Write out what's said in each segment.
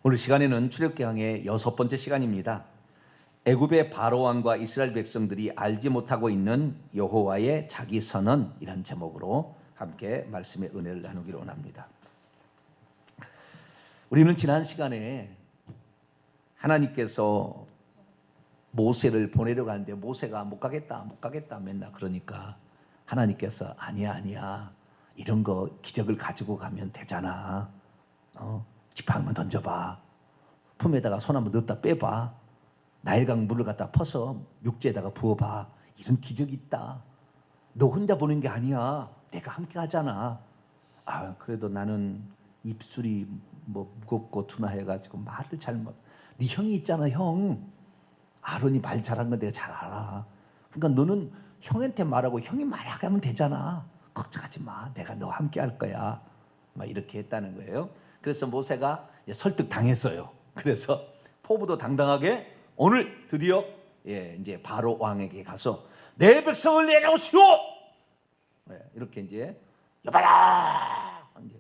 오늘 시간에는 출애굽기의 6번째 시간입니다. 애굽의 바로 왕과 이스라엘 백성들이 알지 못하고 있는 여호와의 자기 선언이란 제목으로 함께 말씀의 은혜를 나누기로 원합니다. 우리는 지난 시간에 하나님께서 모세를 보내려고 하는데 모세가 못 가겠다 맨날 그러니까 하나님께서 아니야 이런 거 기적을 가지고 가면 되잖아. 지팡이만 던져봐. 품에다가 손 한번 넣었다 빼봐. 나일강 물을 갖다 퍼서 육지에다가 부어봐. 이런 기적이 있다. 너 혼자 보는 게 아니야. 내가 함께 하잖아. 그래도 나는 입술이 무겁고 둔화해가지고 말을 잘못. 네 형이 있잖아, 형. 아론이 말 잘한 건 내가 잘 알아. 그러니까 너는 형한테 말하고 형이 말하게 하면 되잖아. 걱정하지 마. 내가 너와 함께 할 거야. 막 이렇게 했다는 거예요. 그래서 모세가 설득 당했어요. 그래서 포부도 당당하게 오늘 드디어 이제 바로 왕에게 가서 내 백성을 내려오시오. 이렇게 이제 여봐라. 이제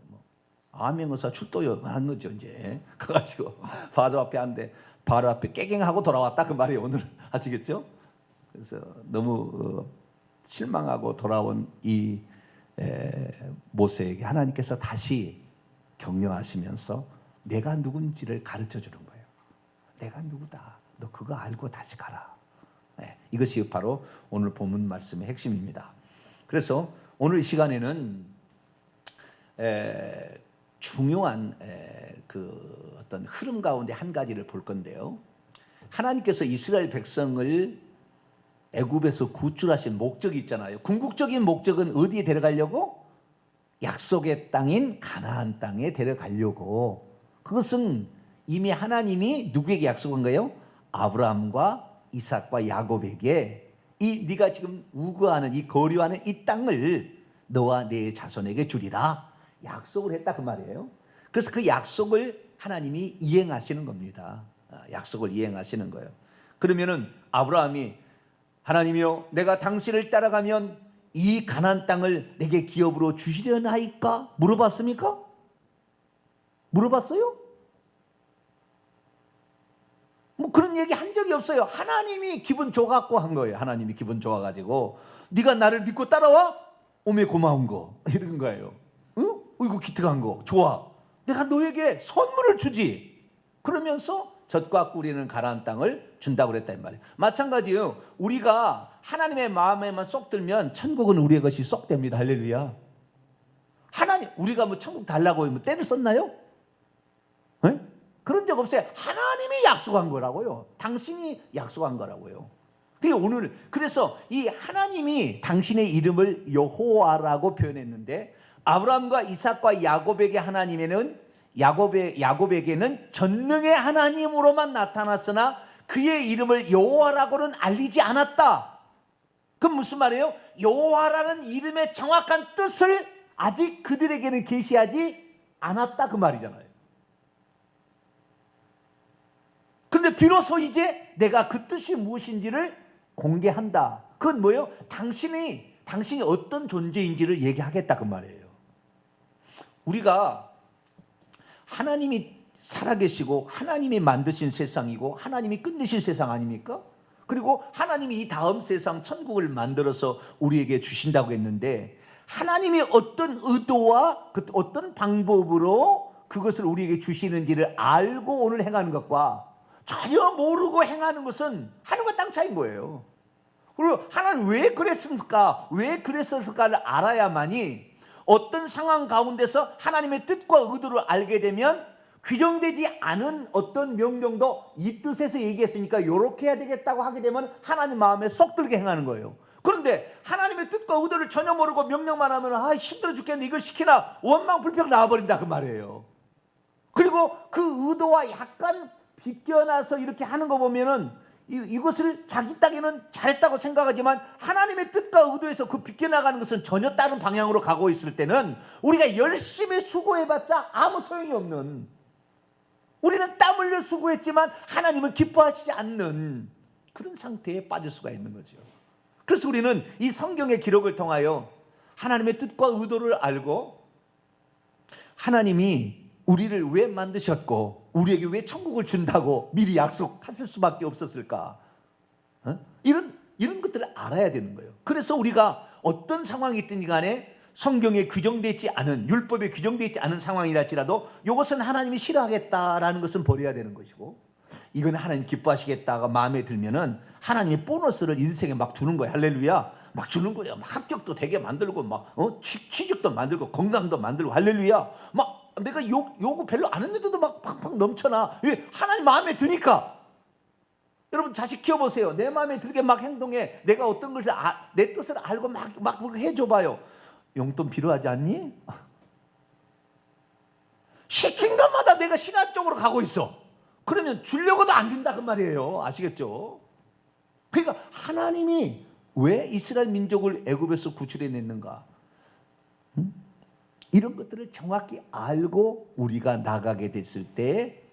암행어사 출도한 거죠. 이제 그래가지고 바로 앞에 하는데 바로 앞에 깨갱하고 돌아왔다 그 말이에요. 오늘 아시겠죠? 그래서 너무 실망하고 돌아온 이 모세에게 하나님께서 다시 격려하시면서 내가 누군지를 가르쳐 주는 거예요. 내가 누구다. 너 그거 알고 다시 가라. 이것이 바로 오늘 본문 말씀의 핵심입니다. 그래서 오늘 이 시간에는 중요한 그 어떤 흐름 가운데 한 가지를 볼 건데요. 하나님께서 이스라엘 백성을 애굽에서 구출하신 목적이 있잖아요. 궁극적인 목적은 어디에 데려가려고? 약속의 땅인 가나안 땅에 데려가려고. 그것은 이미 하나님이 누구에게 약속한 거예요? 아브라함과 이삭과 야곱에게 네가 지금 우거하는 이 거류하는 이 땅을 너와 네 자손에게 주리라 약속을 했다 그 말이에요. 그래서 그 약속을 하나님이 이행하시는 겁니다. 약속을 이행하시는 거예요. 그러면은 아브라함이 하나님이여 내가 당신을 따라가면 이 가나안 땅을 내게 기업으로 주시려나이까? 물어봤습니까? 물어봤어요? 그런 얘기 한 적이 없어요. 하나님이 기분 좋아갖고 한 거예요. 하나님이 기분 좋아가지고 네가 나를 믿고 따라와? 오메 고마운 거 이런 거예요. 응? 이거 기특한 거 좋아. 내가 너에게 선물을 주지. 그러면서 젖과 꿀이는 가나안 땅을 준다고 그랬다 이 말이에요. 마찬가지예요. 우리가 하나님의 마음에만 쏙 들면 천국은 우리의 것이 쏙 됩니다. 할렐루야. 하나님 우리가 천국 달라고 때를 썼나요? 네? 그런 적 없어요. 하나님이 약속한 거라고요. 당신이 약속한 거라고요. 그래서 이 하나님이 당신의 이름을 여호와라고 표현했는데 아브라함과 이삭과 야곱에게 야곱에게는 전능의 하나님으로만 나타났으나 그의 이름을 여호와라고는 알리지 않았다. 그럼 무슨 말이에요? 여호와라는 이름의 정확한 뜻을 아직 그들에게는 계시하지 않았다 그 말이잖아요. 근데 비로소 이제 내가 그 뜻이 무엇인지를 공개한다. 그건 뭐예요? 당신이 어떤 존재인지를 얘기하겠다 그 말이에요. 우리가 하나님이 살아계시고 하나님이 만드신 세상이고 하나님이 끝내신 세상 아닙니까? 그리고 하나님이 이 다음 세상 천국을 만들어서 우리에게 주신다고 했는데 하나님이 어떤 의도와 어떤 방법으로 그것을 우리에게 주시는지를 알고 오늘 행하는 것과 전혀 모르고 행하는 것은 하늘과 땅 차이인 거예요. 그리고 하나님 왜 그랬을까를 알아야만이 어떤 상황 가운데서 하나님의 뜻과 의도를 알게 되면 규정되지 않은 어떤 명령도 이 뜻에서 얘기했으니까 이렇게 해야 되겠다고 하게 되면 하나님 마음에 쏙 들게 행하는 거예요. 그런데 하나님의 뜻과 의도를 전혀 모르고 명령만 하면 힘들어 죽겠네 이걸 시키나 원망 불평 나와버린다 그 말이에요. 그리고 그 의도와 약간 비껴나서 이렇게 하는 거 보면은 이것을 자기 땅에는 잘했다고 생각하지만 하나님의 뜻과 의도에서 그 비껴나가는 것은 전혀 다른 방향으로 가고 있을 때는 우리가 열심히 수고해봤자 아무 소용이 없는, 우리는 땀 흘려 수고했지만 하나님은 기뻐하시지 않는 그런 상태에 빠질 수가 있는 거죠. 그래서 우리는 이 성경의 기록을 통하여 하나님의 뜻과 의도를 알고 하나님이 우리를 왜 만드셨고 우리에게 왜 천국을 준다고 미리 약속하실 수밖에 없었을까? 이런 것들을 알아야 되는 거예요. 그래서 우리가 어떤 상황이 있든 간에 성경에 규정되어 있지 않은, 율법에 규정되어 있지 않은 상황이랄지라도 이것은 하나님이 싫어하겠다라는 것은 버려야 되는 것이고, 이건 하나님 기뻐하시겠다가 마음에 들면은 하나님이 보너스를 인생에 막 주는 거예요. 할렐루야. 막 주는 거예요. 막 합격도 되게 만들고 막 취직도 만들고 건강도 만들고 할렐루야. 막 내가 요구 별로 안 했는데도 막 팍팍 넘쳐나. 왜? 하나님 마음에 드니까. 여러분 자식 키워보세요. 내 마음에 들게 막 행동해. 내가 어떤 것을 내 뜻을 알고 막 해줘봐요. 용돈 필요하지 않니? 시킨 것마다 내가 신화 쪽으로 가고 있어. 그러면 주려고도 안 준다 그 말이에요. 아시겠죠? 그러니까 하나님이 왜 이스라엘 민족을 애굽에서 구출해냈는가? 이런 것들을 정확히 알고 우리가 나가게 됐을 때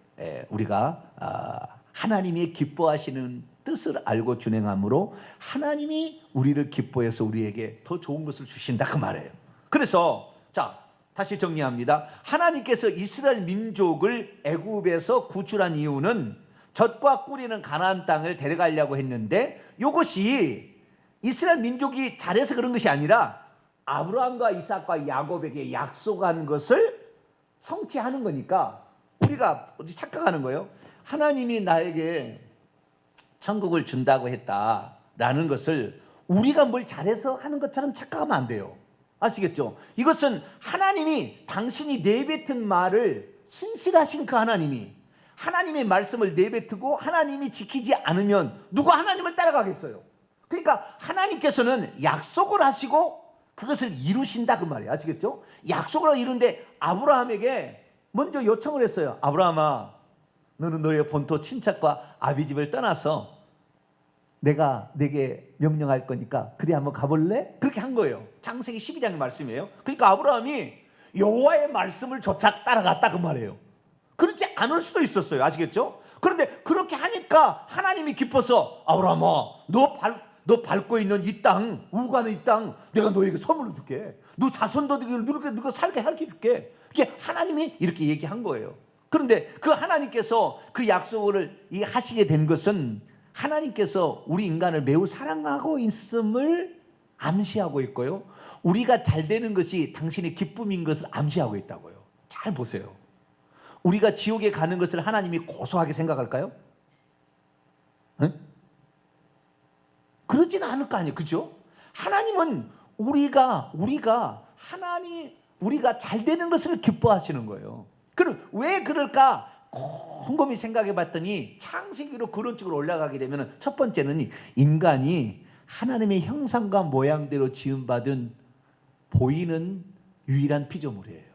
우리가 하나님이 기뻐하시는 뜻을 알고 준행함으로 하나님이 우리를 기뻐해서 우리에게 더 좋은 것을 주신다 그 말이에요. 그래서 자 다시 정리합니다. 하나님께서 이스라엘 민족을 애굽에서 구출한 이유는 젖과 꿀이는 가나안 땅을 데려가려고 했는데, 이것이 이스라엘 민족이 잘해서 그런 것이 아니라 아브라함과 이삭과 야곱에게 약속한 것을 성취하는 거니까 우리가 착각하는 거예요. 하나님이 나에게 천국을 준다고 했다라는 것을 우리가 뭘 잘해서 하는 것처럼 착각하면 안 돼요. 아시겠죠? 이것은 하나님이 당신이 내뱉은 말을 신실하신 그 하나님의 말씀을 내뱉고 하나님이 지키지 않으면 누가 하나님을 따라가겠어요? 그러니까 하나님께서는 약속을 하시고 그것을 이루신다 그 말이에요. 아시겠죠? 약속을 이루는데 아브라함에게 먼저 요청을 했어요. 아브라함아, 너는 너의 본토 친척과 아비집을 떠나서 내가 내게 명령할 거니까 그래 한번 가볼래? 그렇게 한 거예요. 창세기 12장의 말씀이에요. 그러니까 아브라함이 여호와의 말씀을 조차 따라갔다 그 말이에요. 그렇지 않을 수도 있었어요. 아시겠죠? 그런데 그렇게 하니까 하나님이 기뻐서 아브라함아, 너 밟고 있는 이 땅, 우가는 이 땅 내가 너에게 선물로 줄게. 너 자손들에게 누가 살게 할게 줄게. 이게 하나님이 이렇게 얘기한 거예요. 그런데 그 하나님께서 그 약속을 하시게 된 것은 하나님께서 우리 인간을 매우 사랑하고 있음을 암시하고 있고요, 우리가 잘 되는 것이 당신의 기쁨인 것을 암시하고 있다고요. 잘 보세요. 우리가 지옥에 가는 것을 하나님이 고소하게 생각할까요? 응? 그러지는 않을 거 아니에요. 그죠? 하나님은 우리가 잘 되는 것을 기뻐하시는 거예요. 그럼 왜 그럴까? 곰곰이 생각해 봤더니 창세기로 그런 쪽으로 올라가게 되면 첫 번째는 인간이 하나님의 형상과 모양대로 지음받은 보이는 유일한 피조물이에요.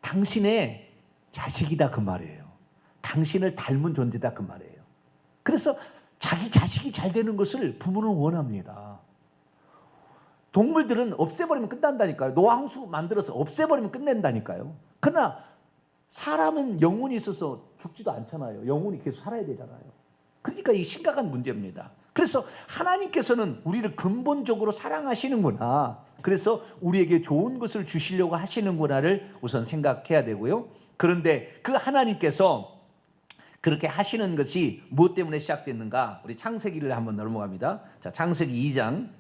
당신의 자식이다 그 말이에요. 당신을 닮은 존재다 그 말이에요. 그래서 자기 자식이 잘 되는 것을 부모는 원합니다. 동물들은 없애버리면 끝난다니까요. 노항수 만들어서 없애버리면 끝낸다니까요. 그러나 사람은 영혼이 있어서 죽지도 않잖아요. 영혼이 계속 살아야 되잖아요. 그러니까 이게 심각한 문제입니다. 그래서 하나님께서는 우리를 근본적으로 사랑하시는구나, 그래서 우리에게 좋은 것을 주시려고 하시는구나를 우선 생각해야 되고요. 그런데 그 하나님께서 그렇게 하시는 것이 무엇 때문에 시작됐는가? 우리 창세기를 한번 넘어갑니다. 자, 창세기 2장.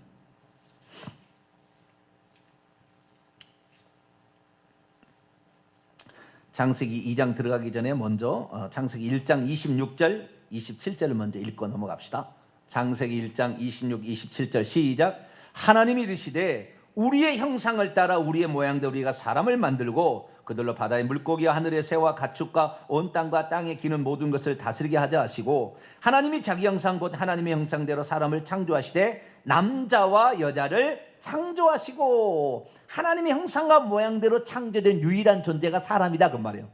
창세기 2장 들어가기 전에 먼저 창세기 1장 26절 27절을 먼저 읽고 넘어갑시다. 창세기 1장 26, 27절 시작. 하나님이 이르시되 우리의 형상을 따라 우리의 모양대로 우리가 사람을 만들고 그들로 바다의 물고기와 하늘의 새와 가축과 온 땅과 땅에 기는 모든 것을 다스리게 하자 하시고, 하나님이 자기 형상 곧 하나님의 형상대로 사람을 창조하시되 남자와 여자를 창조하시고, 하나님의 형상과 모양대로 창조된 유일한 존재가 사람이다 그 말이에요.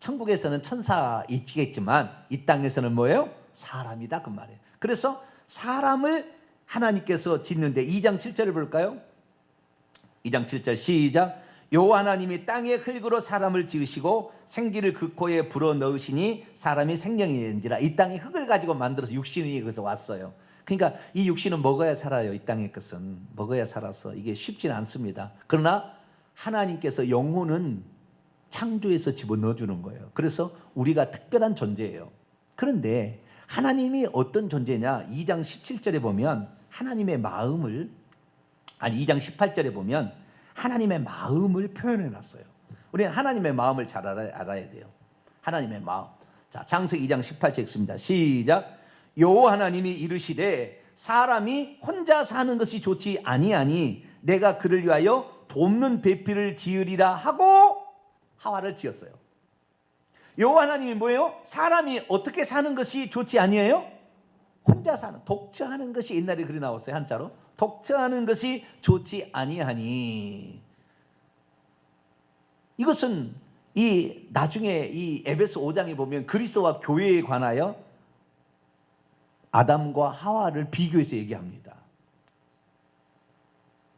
천국에서는 천사 있겠지만 이 땅에서는 뭐예요? 사람이다 그 말이에요. 그래서 사람을 하나님께서 짓는데 2장 7절을 볼까요? 2장 7절 시작. 여호와 하나님이 땅의 흙으로 사람을 지으시고 생기를 그 코에 불어 넣으시니 사람이 생명이 된지라. 이 땅의 흙을 가지고 만들어서 육신이 거기서 왔어요. 그러니까 이 육신은 먹어야 살아요. 이 땅의 것은 먹어야 살아서 이게 쉽지는 않습니다. 그러나 하나님께서 영혼은 창조해서 집어넣어 주는 거예요. 그래서 우리가 특별한 존재예요. 그런데 하나님이 어떤 존재냐? 2장 17절에 보면 하나님의 마음을 2장 18절에 보면 하나님의 마음을 표현해 놨어요. 우리는 하나님의 마음을 잘 알아야 돼요. 하나님의 마음. 자, 창세기 2장 18절 읽습니다. 시작. 여호와 하나님이 이르시되 사람이 혼자 사는 것이 좋지 아니하니 내가 그를 위하여 돕는 배필을 지으리라 하고 하와를 지었어요. 여호와 하나님이 뭐예요? 사람이 어떻게 사는 것이 좋지 아니에요? 혼자 사는, 독처하는 것이 옛날에 그리 나왔어요. 한자로. 독처하는 것이 좋지 아니하니. 이것은 이 나중에 이 에베소 5장에 보면 그리스도와 교회에 관하여 아담과 하와를 비교해서 얘기합니다.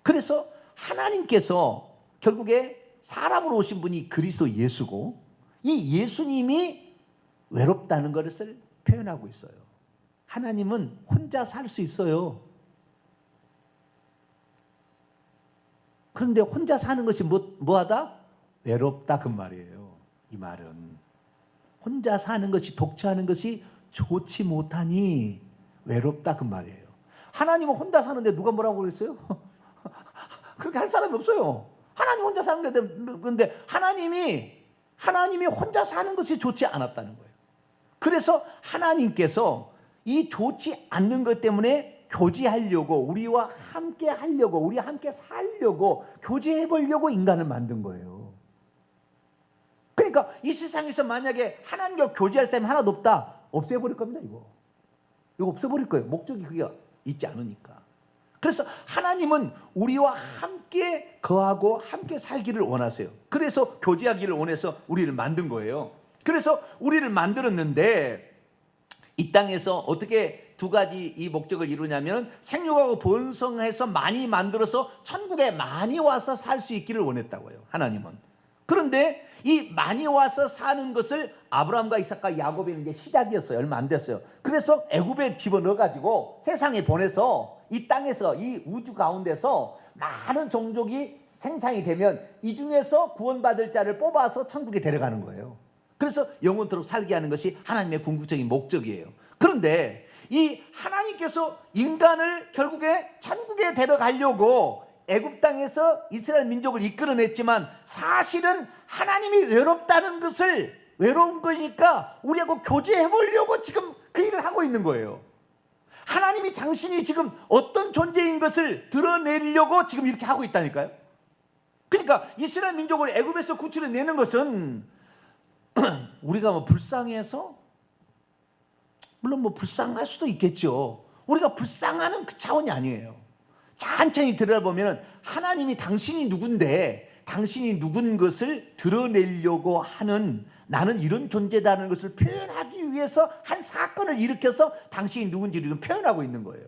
그래서 하나님께서 결국에 사람으로 오신 분이 그리스도 예수고 이 예수님이 외롭다는 것을 표현하고 있어요. 하나님은 혼자 살 수 있어요. 그런데 혼자 사는 것이 뭐하다? 외롭다 그 말이에요. 이 말은 혼자 사는 것이 독처하는 것이 좋지 못하니 외롭다 그 말이에요. 하나님은 혼자 사는데 누가 뭐라고 그랬어요? 그렇게 할 사람이 없어요. 하나님 혼자 사는데 그런데 하나님이 혼자 사는 것이 좋지 않았다는 거예요. 그래서 하나님께서 이 좋지 않는 것 때문에 교제하려고 우리와 함께 하려고 우리와 함께 살려고 교제해 보려고 인간을 만든 거예요. 그러니까 이 세상에서 만약에 하나님과 교제할 사람이 하나도 없다, 없애버릴 겁니다. 이거 없애버릴 거예요. 목적이 그게 있지 않으니까. 그래서 하나님은 우리와 함께 거하고 함께 살기를 원하세요. 그래서 교제하기를 원해서 우리를 만든 거예요. 그래서 우리를 만들었는데 이 땅에서 어떻게 두 가지 이 목적을 이루냐면 생육하고 번성해서 많이 만들어서 천국에 많이 와서 살 수 있기를 원했다고요. 하나님은. 그런데 이 많이 와서 사는 것을 아브라함과 이삭과 야곱의 이제 시작이었어요. 얼마 안 됐어요. 그래서 애굽에 집어넣어 가지고 세상에 보내서 이 땅에서 이 우주 가운데서 많은 종족이 생산이 되면 이 중에서 구원받을 자를 뽑아서 천국에 데려가는 거예요. 그래서 영원토록 살게 하는 것이 하나님의 궁극적인 목적이에요. 그런데 이 하나님께서 인간을 결국에 천국에 데려가려고 애굽 땅에서 이스라엘 민족을 이끌어냈지만 사실은 하나님이 외롭다는 것을 외로운 거니까 우리하고 교제해 보려고 지금 그 일을 하고 있는 거예요. 하나님이 당신이 지금 어떤 존재인 것을 드러내려고 지금 이렇게 하고 있다니까요. 그러니까 이스라엘 민족을 애굽에서 구출해내는 것은 우리가 뭐 불쌍해서 물론 뭐 불쌍할 수도 있겠죠. 우리가 불쌍하는 그 차원이 아니에요. 천천히 들여다보면 하나님이 당신이 누군데 당신이 누군 것을 드러내려고 하는 나는 이런 존재다는 것을 표현하기 위해서 한 사건을 일으켜서 당신이 누군지를 표현하고 있는 거예요.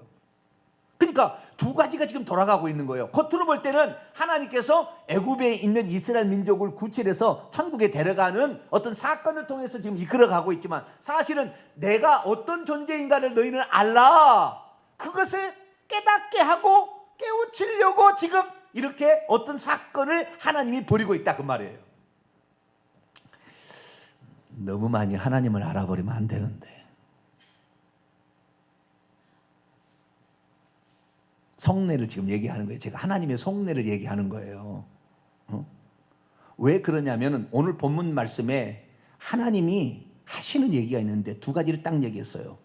그러니까 두 가지가 지금 돌아가고 있는 거예요. 겉으로 볼 때는 하나님께서 애굽에 있는 이스라엘 민족을 구출해서 천국에 데려가는 어떤 사건을 통해서 지금 이끌어가고 있지만 사실은 내가 어떤 존재인가를 너희는 알라. 그것을 깨닫게 하고 깨우치려고 지금 이렇게 어떤 사건을 하나님이 벌이고 있다 그 말이에요. 너무 많이 하나님을 알아버리면 안 되는데 속내를 지금 얘기하는 거예요. 제가 하나님의 속내를 얘기하는 거예요. 왜 그러냐면 오늘 본문 말씀에 하나님이 하시는 얘기가 있는데 두 가지를 딱 얘기했어요.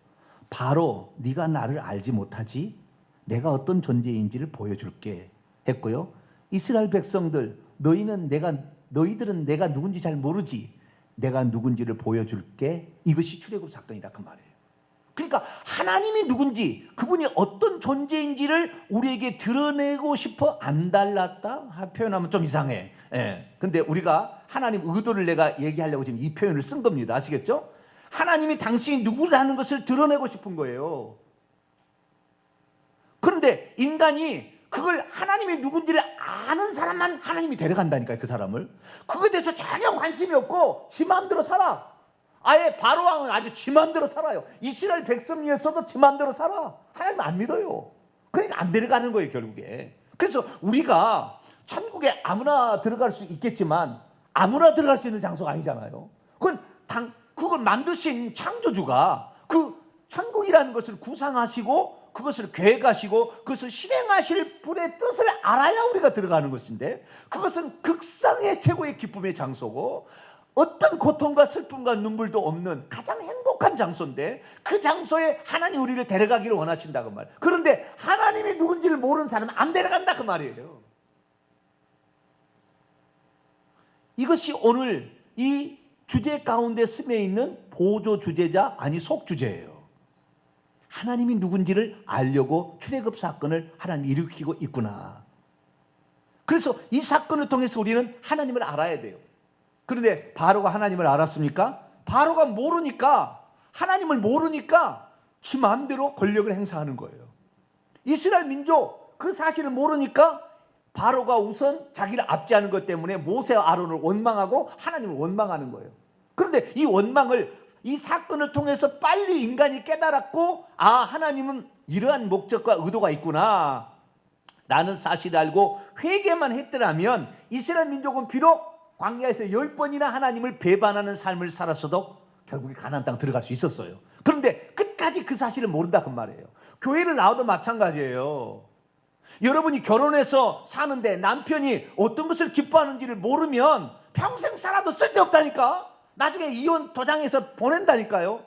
바로 네가 나를 알지 못하지 내가 어떤 존재인지를 보여줄게 했고요. 이스라엘 백성들 너희들은 내가 누군지 잘 모르지 내가 누군지를 보여줄게. 이것이 출애굽 사건이다 그 말이에요. 그러니까 하나님이 누군지 그분이 어떤 존재인지를 우리에게 드러내고 싶어 안 달랐다 표현하면 좀 이상해. 근데 우리가 하나님 의도를 내가 얘기하려고 지금 이 표현을 쓴 겁니다. 아시겠죠? 하나님이 당신이 누구라는 것을 드러내고 싶은 거예요. 그런데 인간이 그걸 하나님이 누군지를 아는 사람만 하나님이 데려간다니까요. 그 사람을. 그거에 대해서 전혀 관심이 없고 지 마음대로 살아. 아예 바로왕은 아주 지 마음대로 살아요. 이스라엘 백성이었어도 지 마음대로 살아. 하나님 안 믿어요. 그러니까 안 데려가는 거예요 결국에. 그래서 우리가 천국에 아무나 들어갈 수 있겠지만 아무나 들어갈 수 있는 장소가 아니잖아요. 그걸 만드신 창조주가 그 천국이라는 것을 구상하시고 그것을 계획하시고 그것을 실행하실 분의 뜻을 알아야 우리가 들어가는 것인데, 그것은 극상의 최고의 기쁨의 장소고 어떤 고통과 슬픔과 눈물도 없는 가장 행복한 장소인데, 그 장소에 하나님 우리를 데려가기를 원하신다 그 말. 그런데 하나님이 누군지를 모르는 사람은 안 데려간다 그 말이에요. 이것이 오늘 이 주제 가운데 스며 있는 보조 주제자, 아니 속주제예요. 하나님이 누군지를 알려고 출애굽 사건을 하나님이 일으키고 있구나. 그래서 이 사건을 통해서 우리는 하나님을 알아야 돼요. 그런데 바로가 하나님을 알았습니까? 바로가 모르니까, 하나님을 모르니까 지 마음대로 권력을 행사하는 거예요. 이스라엘 민족 그 사실을 모르니까 바로가 우선 자기를 압제하는 것 때문에 모세와 아론을 원망하고 하나님을 원망하는 거예요. 그런데 이 원망을, 이 사건을 통해서 빨리 인간이 깨달았고, 하나님은 이러한 목적과 의도가 있구나 라는 사실을 알고 회개만 했더라면 이스라엘 민족은 비록 광야에서 10번이나 하나님을 배반하는 삶을 살았어도 결국에 가나안 땅 들어갈 수 있었어요. 그런데 끝까지 그 사실을 모른다 그 말이에요. 교회를 나와도 마찬가지예요. 여러분이 결혼해서 사는데 남편이 어떤 것을 기뻐하는지를 모르면 평생 살아도 쓸데없다니까. 나중에 이혼 도장해서 보낸다니까요.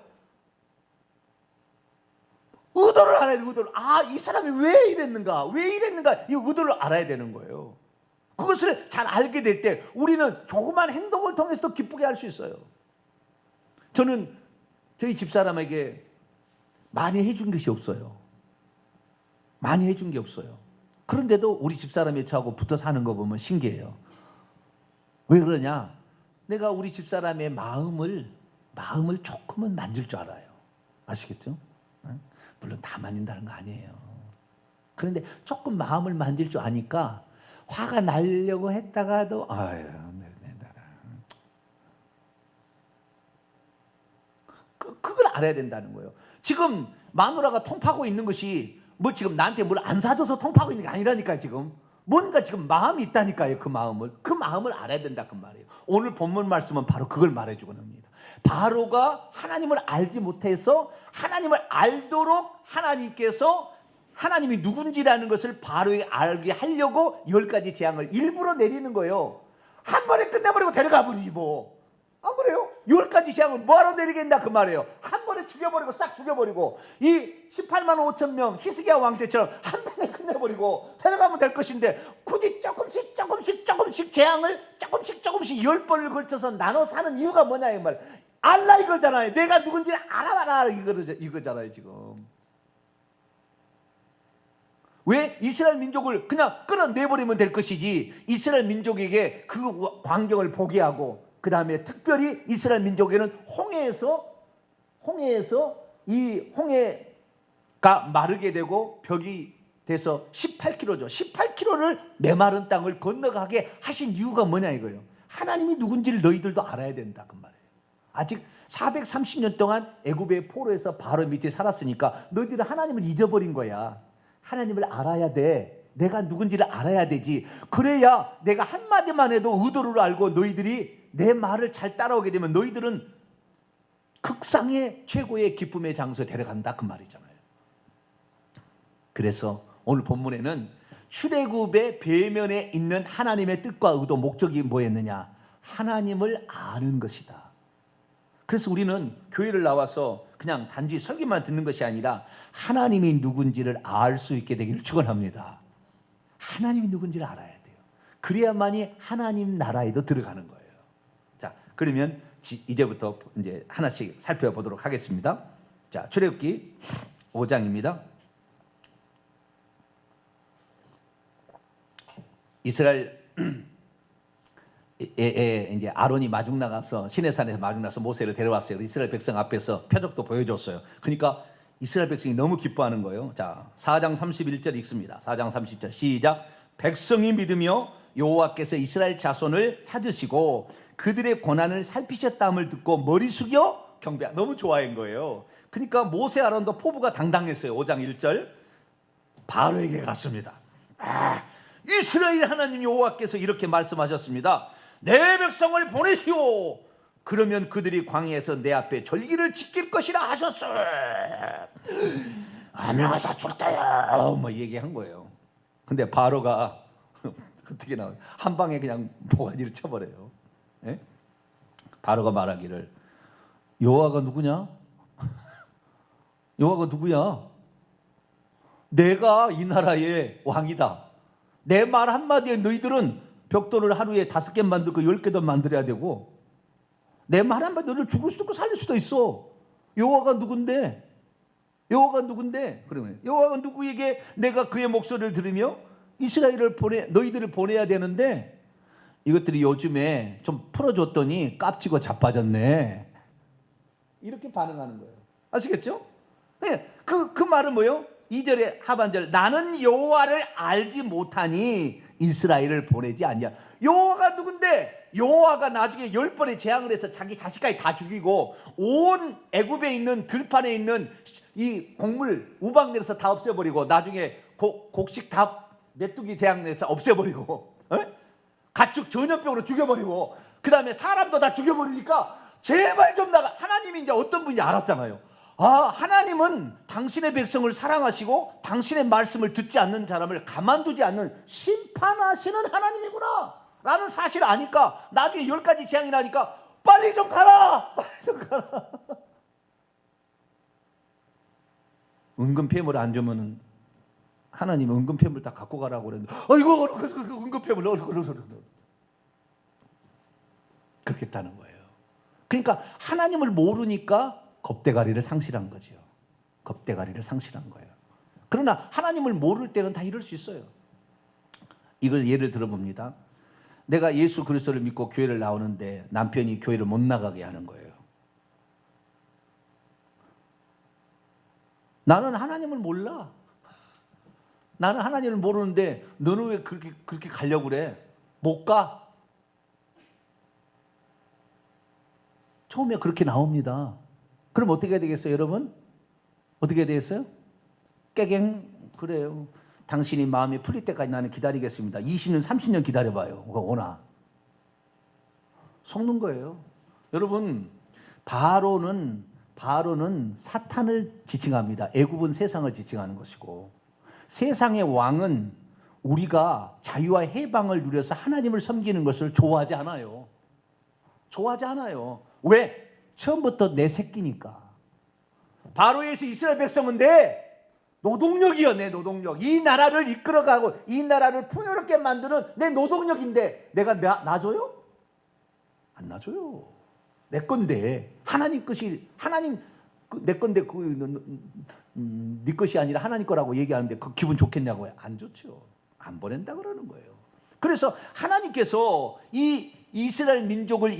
의도를 알아야 돼요. 의도를. 이 사람이 왜 이랬는가, 이 의도를 알아야 되는 거예요. 그것을 잘 알게 될 때 우리는 조그만 행동을 통해서도 기쁘게 할 수 있어요. 저는 저희 집사람에게 많이 해준 것이 없어요. 많이 해준 게 없어요. 그런데도 우리 집사람이 저하고 붙어 사는 거 보면 신기해요. 왜 그러냐? 내가 우리 집사람의 마음을 조금은 만질 줄 알아요. 아시겠죠? 물론 다 만진다는 거 아니에요. 그런데 조금 마음을 만질 줄 아니까 화가 나려고 했다가도 그걸 알아야 된다는 거예요. 지금 마누라가 통파하고 있는 것이 지금 나한테 뭘 안 사줘서 통파하고 있는 게 아니라니까요. 지금 뭔가 지금 마음이 있다니까요. 그 마음을 알아야 된다 그 말이에요. 오늘 본문 말씀은 바로 그걸 말해주고 합니다. 바로가 하나님을 알지 못해서 하나님을 알도록 하나님께서 하나님이 누군지라는 것을 바로에게 알게 하려고 10가지 재앙을 일부러 내리는 거예요. 한 번에 끝내버리고 데려가 버리지 뭐. 안 그래요? 10가지 재앙을 뭐하러 내리겠나 그 말이에요. 한 번에 죽여버리고 싹 죽여버리고, 이 18만 5천 명 히스기야 왕 때처럼 한 번에 끝내버리고 데려가면 될 것인데, 굳이 조금씩 재앙을 조금씩 10번을 걸쳐서 나눠 사는 이유가 뭐냐 이 말. 알라 이거잖아요. 내가 누군지 알아봐라 이거잖아요 지금. 왜 이스라엘 민족을 그냥 끌어내버리면 될 것이지, 이스라엘 민족에게 그 광경을 보게 하고, 그 다음에 특별히 이스라엘 민족에는 홍해에서 이 홍해가 마르게 되고 벽이 돼서 18km죠. 18km를 메마른 땅을 건너가게 하신 이유가 뭐냐 이거예요. 하나님이 누군지를 너희들도 알아야 된다 그 말이에요. 아직 430년 동안 애굽의 포로에서 바로 밑에 살았으니까 너희들은 하나님을 잊어버린 거야. 하나님을 알아야 돼. 내가 누군지를 알아야 되지. 그래야 내가 한마디만 해도 의도를 알고 너희들이 내 말을 잘 따라오게 되면 너희들은 극상의 최고의 기쁨의 장소에 데려간다 그 말이잖아요. 그래서 오늘 본문에는 출애굽의 배면에 있는 하나님의 뜻과 의도, 목적이 뭐였느냐? 하나님을 아는 것이다. 그래서 우리는 교회를 나와서 그냥 단지 설교만 듣는 것이 아니라 하나님이 누군지를 알 수 있게 되기를 축원합니다. 하나님이 누군지를 알아야 돼요. 그래야만이 하나님 나라에도 들어가는 거예요. 자, 그러면 이제부터 이제 하나씩 살펴보도록 하겠습니다. 자, 출애굽기 5장입니다. 이스라엘 이제 아론이 마중 나가서 시내산에서 마중 나서 모세를 데려왔어요. 이스라엘 백성 앞에서 표적도 보여줬어요. 그러니까 이스라엘 백성이 너무 기뻐하는 거예요. 자, 4장 31절 읽습니다. 4장 30절 시작. 백성이 믿으며 여호와께서 이스라엘 자손을 찾으시고 그들의 고난을 살피셨다함을 듣고 머리 숙여 경배. 너무 좋아한 거예요. 그러니까 모세 아론도 포부가 당당했어요. 5장 1절 바로에게 갔습니다. 이스라엘 하나님 여호와께서 이렇게 말씀하셨습니다. 내 백성을 보내시오. 그러면 그들이 광야에서 내 앞에 절기를 지킬 것이라 하셨어요. 아명하사 죽다야 뭐 얘기한 거예요. 근데 바로가 어떻게 나와요? 한 방에 그냥 모가지를 쳐버려요. 예? 바로가 말하기를 여호와가 누구냐? 여호와가 누구야? 내가 이 나라의 왕이다. 내 말 한마디에 너희들은 벽돌을 하루에 5개 만들고 10개도 만들어야 되고 내 말 한마디에 너를 죽을 수도 있고 살릴 수도 있어. 여호와가 누군데? 여호와가 누군데? 그러면 여호와가 누구에게 내가 그의 목소리를 들으며 이스라엘을 너희들을 보내야 되는데 이것들이 요즘에 좀 풀어줬더니 깝치고 자빠졌네. 이렇게 반응하는 거예요. 아시겠죠? 네, 그 말은 뭐예요? 2절의 하반절 나는 여호와를 알지 못하니 이스라엘을 보내지 않냐. 여호와가 누군데? 여호와가 나중에 10번의 재앙을 해서 자기 자식까지 다 죽이고 온 애굽에 있는 들판에 있는 이 곡물 우박내려서 다 없애버리고 나중에 곡식 다 메뚜기 재앙 내서 없애버리고 가축 전염병으로 죽여버리고 그 다음에 사람도 다 죽여버리니까 제발 좀 나가. 하나님이 이제 어떤 분인지 알았잖아요. 아, 하나님은 당신의 백성을 사랑하시고 당신의 말씀을 듣지 않는 사람을 가만두지 않는 심판하시는 하나님이구나 라는 사실을 아니까 나중에 10가지 재앙이 나니까 빨리 좀 가라. 빨리 좀 가라. 은근폐물 안 주면은 하나님 은근폐물 다 갖고 가라고 그랬는데 아이고 은근폐물 그렇게 했다는 거예요. 그러니까 하나님을 모르니까 겁대가리를 상실한 거죠. 겁대가리를 상실한 거예요. 그러나 하나님을 모를 때는 다 이럴 수 있어요. 이걸 예를 들어봅니다. 내가 예수 그리스도를 믿고 교회를 나오는데 남편이 교회를 못 나가게 하는 거예요. 나는 하나님을 몰라. 나는 하나님을 모르는데 너는 왜 그렇게 가려고 그래? 못 가. 처음에 그렇게 나옵니다. 그럼 어떻게 해야 되겠어요, 여러분? 어떻게 해야 되겠어요? 깨갱 그래요. 당신이 마음이 풀릴 때까지 나는 기다리겠습니다. 20년, 30년 기다려봐요. 오나. 속는 거예요. 여러분, 바로는 사탄을 지칭합니다. 애굽은 세상을 지칭하는 것이고 세상의 왕은 우리가 자유와 해방을 누려서 하나님을 섬기는 것을 좋아하지 않아요. 좋아하지 않아요. 왜? 처음부터 내 새끼니까. 바로에서 이스라엘 백성은 내 노동력이요. 내 노동력. 이 나라를 이끌어가고 이 나라를 풍요롭게 만드는 내 노동력인데 내가 놔줘요? 안 놔줘요. 내 건데 하나님 것이 하나님 내 건데 네 것이 아니라 하나님 거라고 얘기하는데 그 기분 좋겠냐고요? 안 좋죠. 안 보낸다 그러는 거예요. 그래서 하나님께서 이 이스라엘 민족을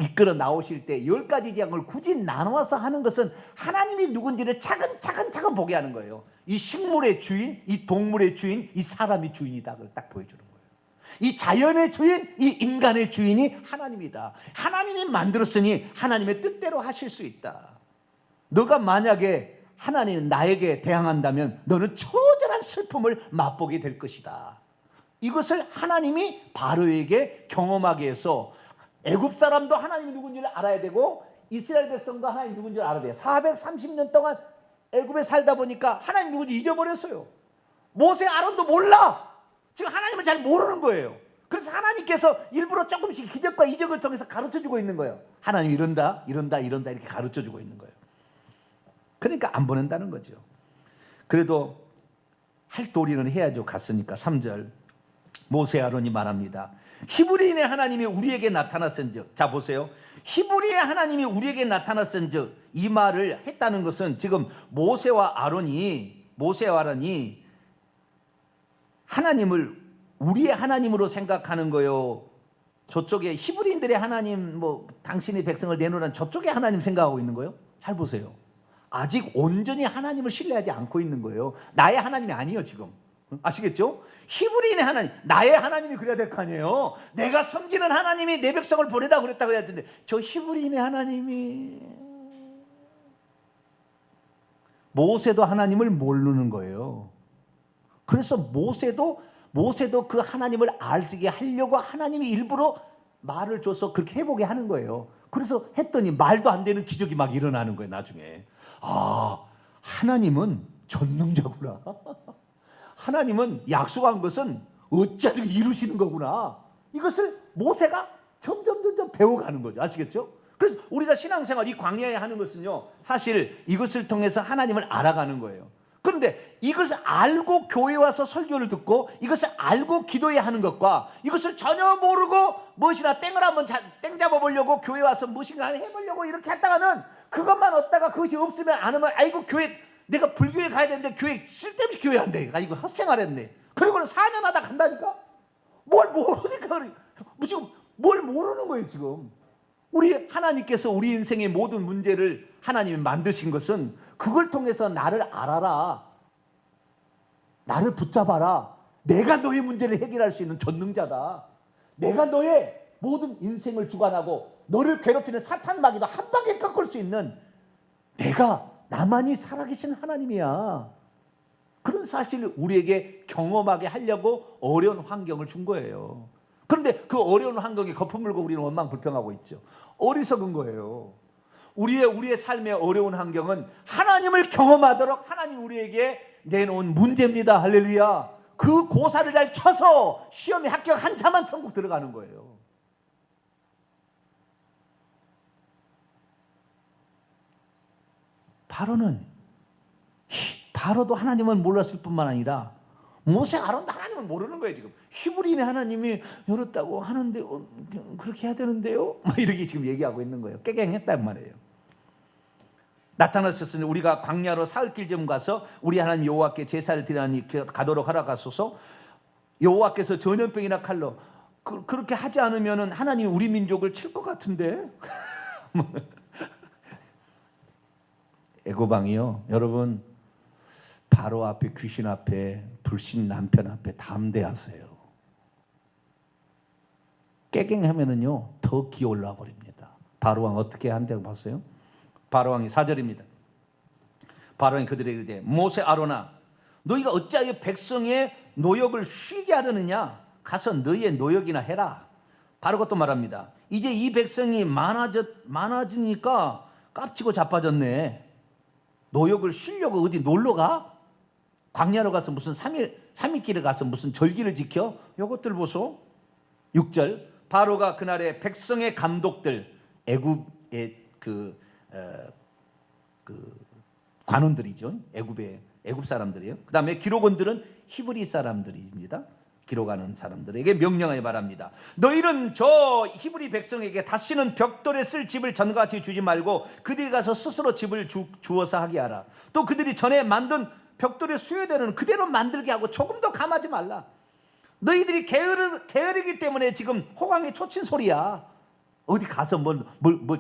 이끌어 나오실 때 10가지 재앙을 굳이 나눠서 하는 것은 하나님이 누군지를 차근차근 보게 하는 거예요. 이 식물의 주인, 이 동물의 주인, 이 사람이 주인이다. 그걸 딱 보여주는 거예요. 이 자연의 주인, 이 인간의 주인이 하나님이다. 하나님이 만들었으니 하나님의 뜻대로 하실 수 있다. 너가 만약에 하나님은 나에게 대항한다면 너는 처절한 슬픔을 맛보게 될 것이다. 이것을 하나님이 바로에게 경험하게 해서 애굽 사람도 하나님이 누군지를 알아야 되고 이스라엘 백성도 하나님 누군지를 알아야 돼요. 430년 동안 애굽에 살다 보니까 하나님 누군지 잊어버렸어요. 모세 아론도 몰라. 지금 하나님을 잘 모르는 거예요. 그래서 하나님께서 일부러 조금씩 기적과 이적을 통해서 가르쳐주고 있는 거예요. 하나님 이런다 이렇게 가르쳐주고 있는 거예요. 그러니까 안 보낸다는 거죠. 그래도 할 도리는 해야죠. 갔으니까. 3절 모세 아론이 말합니다. 히브리인의 하나님이 우리에게 나타났은즉. 자 보세요. 히브리의 하나님이 우리에게 나타났은즉 이 말을 했다는 것은 지금 모세와 아론이 하나님을 우리의 하나님으로 생각하는 거요. 저쪽에 히브리인들의 하나님 당신의 백성을 내놓으라는 저쪽에 하나님 생각하고 있는 거예요. 잘 보세요. 아직 온전히 하나님을 신뢰하지 않고 있는 거예요. 나의 하나님이 아니에요 지금. 아시겠죠? 히브리인의 하나님, 나의 하나님이 그래야 될 거 아니에요. 내가 섬기는 하나님이 내 백성을 보내라고 그랬다고 해야 되는데 저 히브리인의 하나님이 모세도 하나님을 모르는 거예요. 그래서 모세도 모세도 그 하나님을 알게 하려고 하나님이 일부러 말을 줘서 그렇게 해보게 하는 거예요. 그래서 했더니 말도 안 되는 기적이 막 일어나는 거예요. 나중에 하나님은 전능자구나. 하나님은 약속한 것은 어찌하든 이루시는 거구나. 이것을 모세가 점점 배워가는 거죠. 아시겠죠? 그래서 우리가 신앙생활 이 광야에 하는 것은요, 사실 이것을 통해서 하나님을 알아가는 거예요. 그런데 이것을 알고 교회 와서 설교를 듣고 이것을 알고 기도해야 하는 것과 이것을 전혀 모르고 무엇이나 땡을 한번 땡 잡아보려고 교회 와서 무엇인가 해보려고 이렇게 했다가는 그것만 얻다가 그것이 없으면 안 하면 아이고 교회 내가 불교에 가야 되는데 교회 쓸데없이 교회 안 돼. 아이고 헛생활 했네. 그리고는 4년 하다 간다니까? 뭘 모르니까 지금 뭘 모르는 거예요 지금. 우리 하나님께서 우리 인생의 모든 문제를 하나님이 만드신 것은 그걸 통해서 나를 알아라, 나를 붙잡아라, 내가 너의 문제를 해결할 수 있는 전능자다, 내가 너의 모든 인생을 주관하고 너를 괴롭히는 사탄 마귀도 한 방에 꺾을 수 있는 내가 나만이 살아계신 하나님이야. 그런 사실을 우리에게 경험하게 하려고 어려운 환경을 준 거예요. 그런데 그 어려운 환경에 거품 물고 우리는 원망불평하고 있죠. 어리석은 거예요. 우리의 삶의 어려운 환경은 하나님을 경험하도록 하나님 우리에게 내놓은 문제입니다. 할렐루야. 그 고사를 잘 쳐서 시험에 합격한 자만 천국 들어가는 거예요. 바로도 하나님을 몰랐을 뿐만 아니라 모세 아론도 하나님을 모르는 거예요. 지금 히브리인의 하나님이 열었다고 하는데 그렇게 해야 되는데요, 이렇게 지금 얘기하고 있는 거예요. 깨갱했단 말이에요. 나타나셨으니 우리가 광야로 사흘길 좀 가서 우리 하나님 여호와께 제사를 드리니 가도록 하라가소서. 여호와께서 전염병이나 칼로 그렇게 하지 않으면 하나님 우리 민족을 칠 것 같은데. 애고방이요, 여러분, 바로 앞에, 귀신 앞에, 불신 남편 앞에 담대하세요. 깨갱하면은요 더 기어올라 버립니다. 바로왕 어떻게 한다고 봤어요? 바로왕이 4절입니다. 바로왕이 그들에게 이르되 모세 아론아 너희가 어찌하여 백성의 노역을 쉬게 하려느냐? 가서 너희의 노역이나 해라. 바로가 또 말합니다. 이제 이 백성이 많아지니까 깝치고 자빠졌네. 노역을 쉬려고 어디 놀러 가? 광야로 가서 무슨 3일길에 가서 무슨 절기를 지켜? 요것들 보소. 6절 바로가 그날에 백성의 감독들, 애굽의 관원들이죠. 애굽 사람들이에요. 그 다음에 기록원들은 히브리 사람들입니다. 기록하는 사람들에게 명령하여 말합니다. 너희는 저 히브리 백성에게 다시는 벽돌에 쓸 집을 전같이 주지 말고 그들이 가서 스스로 집을 주어서 하게 하라. 또 그들이 전에 만든 벽돌에 수요되는 그대로 만들게 하고 조금 더 감하지 말라. 너희들이 게으르기 때문에 지금 호강에 초친 소리야. 어디 가서 뭘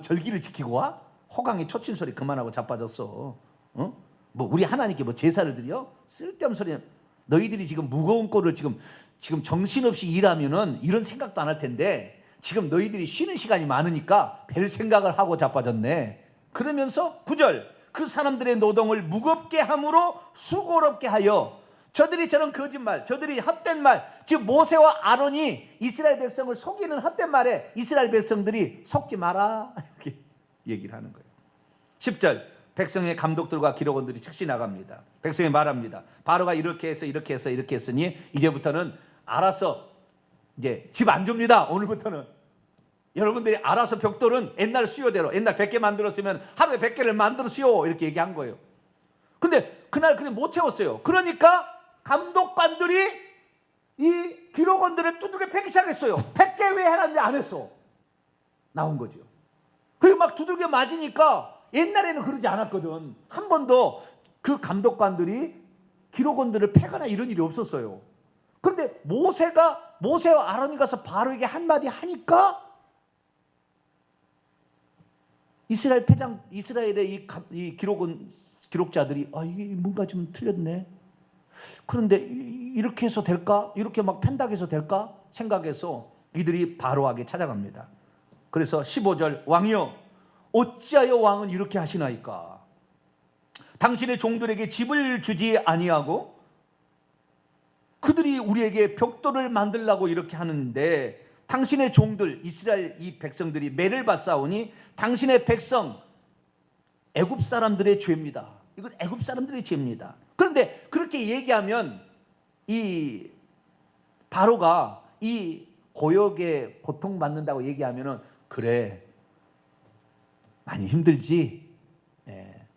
절기를 지키고 와? 호강에 초친 소리 그만하고 자빠졌어. 뭐 우리 하나님께 뭐 제사를 드려? 쓸데없는 소리. 너희들이 지금 무거운 꼴을 지금 정신없이 일하면은 이런 생각도 안 할 텐데 지금 너희들이 쉬는 시간이 많으니까 별 생각을 하고 자빠졌네. 그러면서 9절 그 사람들의 노동을 무겁게 함으로 수고롭게 하여 저들이 저런 거짓말, 저들이 헛된 말, 즉 모세와 아론이 이스라엘 백성을 속이는 헛된 말에 이스라엘 백성들이 속지 마라 이렇게 얘기를 하는 거예요. 10절 백성의 감독들과 기록원들이 즉시 나갑니다. 백성이 말합니다. 바로가 이렇게 했으니 이제부터는 알아서 이제 집 안 줍니다. 오늘부터는 여러분들이 알아서 벽돌은 옛날 수요대로 옛날 100개 만들었으면 하루에 100개를 만들으시오 이렇게 얘기한 거예요. 근데 그날 그냥 못 채웠어요. 그러니까 감독관들이 이 기록원들을 두들겨 패기 시작했어요. 100개 왜 해놨는데 안 했어. 나온 거죠. 그리고 막 두들겨 맞으니까 옛날에는 그러지 않았거든. 한 번도 그 감독관들이 기록원들을 패거나 이런 일이 없었어요. 그런데 모세와 아론이 가서 바로에게 한마디 하니까 이스라엘의 이 기록자들이 이게 뭔가 좀 틀렸네. 그런데 이렇게 해서 될까? 이렇게 막 펜닥해서 될까? 생각해서 이들이 바로에게 찾아갑니다. 그래서 15절 왕이여 어찌하여 왕은 이렇게 그들이 우리에게 벽돌을 만들라고 이렇게 하는데 당신의 종들 이스라엘 이 백성들이 매를 받사오니 당신의 백성 애굽 사람들의 죄입니다. 이건 애굽 사람들의 죄입니다. 그런데 그렇게 얘기하면 이 바로가 이 고역에 고통받는다고 얘기하면은 그래 많이 힘들지.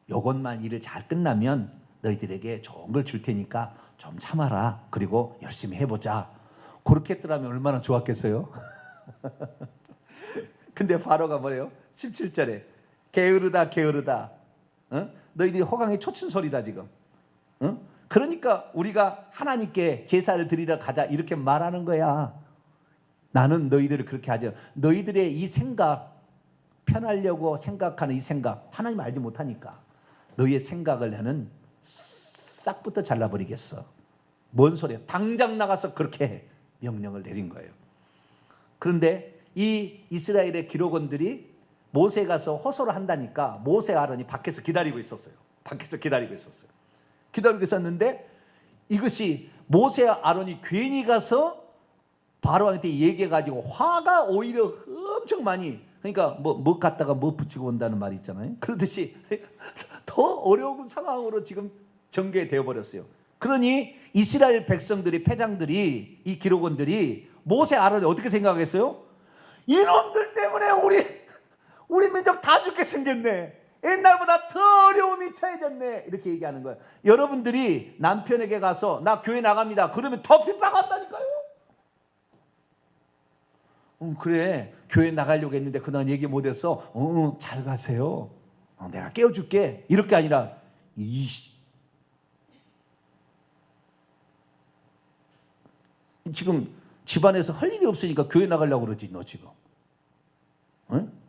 요것만 일을 잘 끝나면 너희들에게 좋은 걸 줄 테니까 좀 참아라. 그리고 열심히 해보자. 그렇게 했더라면 얼마나 좋았겠어요? 근데 바로가 뭐래요? 17절에 게으르다 게으르다. 너희들이 호강에 초친 소리다 지금. 그러니까 우리가 하나님께 제사를 드리러 가자 이렇게 말하는 거야. 나는 너희들을 그렇게 하지. 너희들의 이 생각, 편하려고 생각하는 이 생각, 하나님 알지 못하니까 너희의 생각을 나는 싹부터 잘라버리겠어. 뭔 소리야? 당장 나가서 그렇게 명령을 내린 거예요. 그런데 이 이스라엘의 기록원들이 모세 가서 호소를 한다니까 모세 아론이 밖에서 기다리고 있었어요. 밖에서 기다리고 있었어요. 기다리고 있었는데 이것이 모세 아론이 괜히 가서 바로한테 얘기해가지고 화가 오히려 엄청 많이, 그러니까 뭐 갖다가 뭐 붙이고 온다는 말이 있잖아요. 그러듯이 더 어려운 상황으로 지금 전개되어 버렸어요. 그러니 이스라엘 백성들이 패장들이 이 기록원들이 모세 아론이 어떻게 생각했어요? 이놈들 때문에 우리 민족 다 죽게 생겼네. 옛날보다 더 어려움이 처해졌네. 이렇게 얘기하는 거예요. 여러분들이 남편에게 가서 나 교회 나갑니다. 그러면 더 핍박한다니까요. 그래 교회 나가려고 했는데 그동안 얘기 못해서 잘 가세요. 내가 깨워줄게. 이렇게 아니라 지금 집안에서 할 일이 없으니까 교회 나가려고 그러지 너 지금.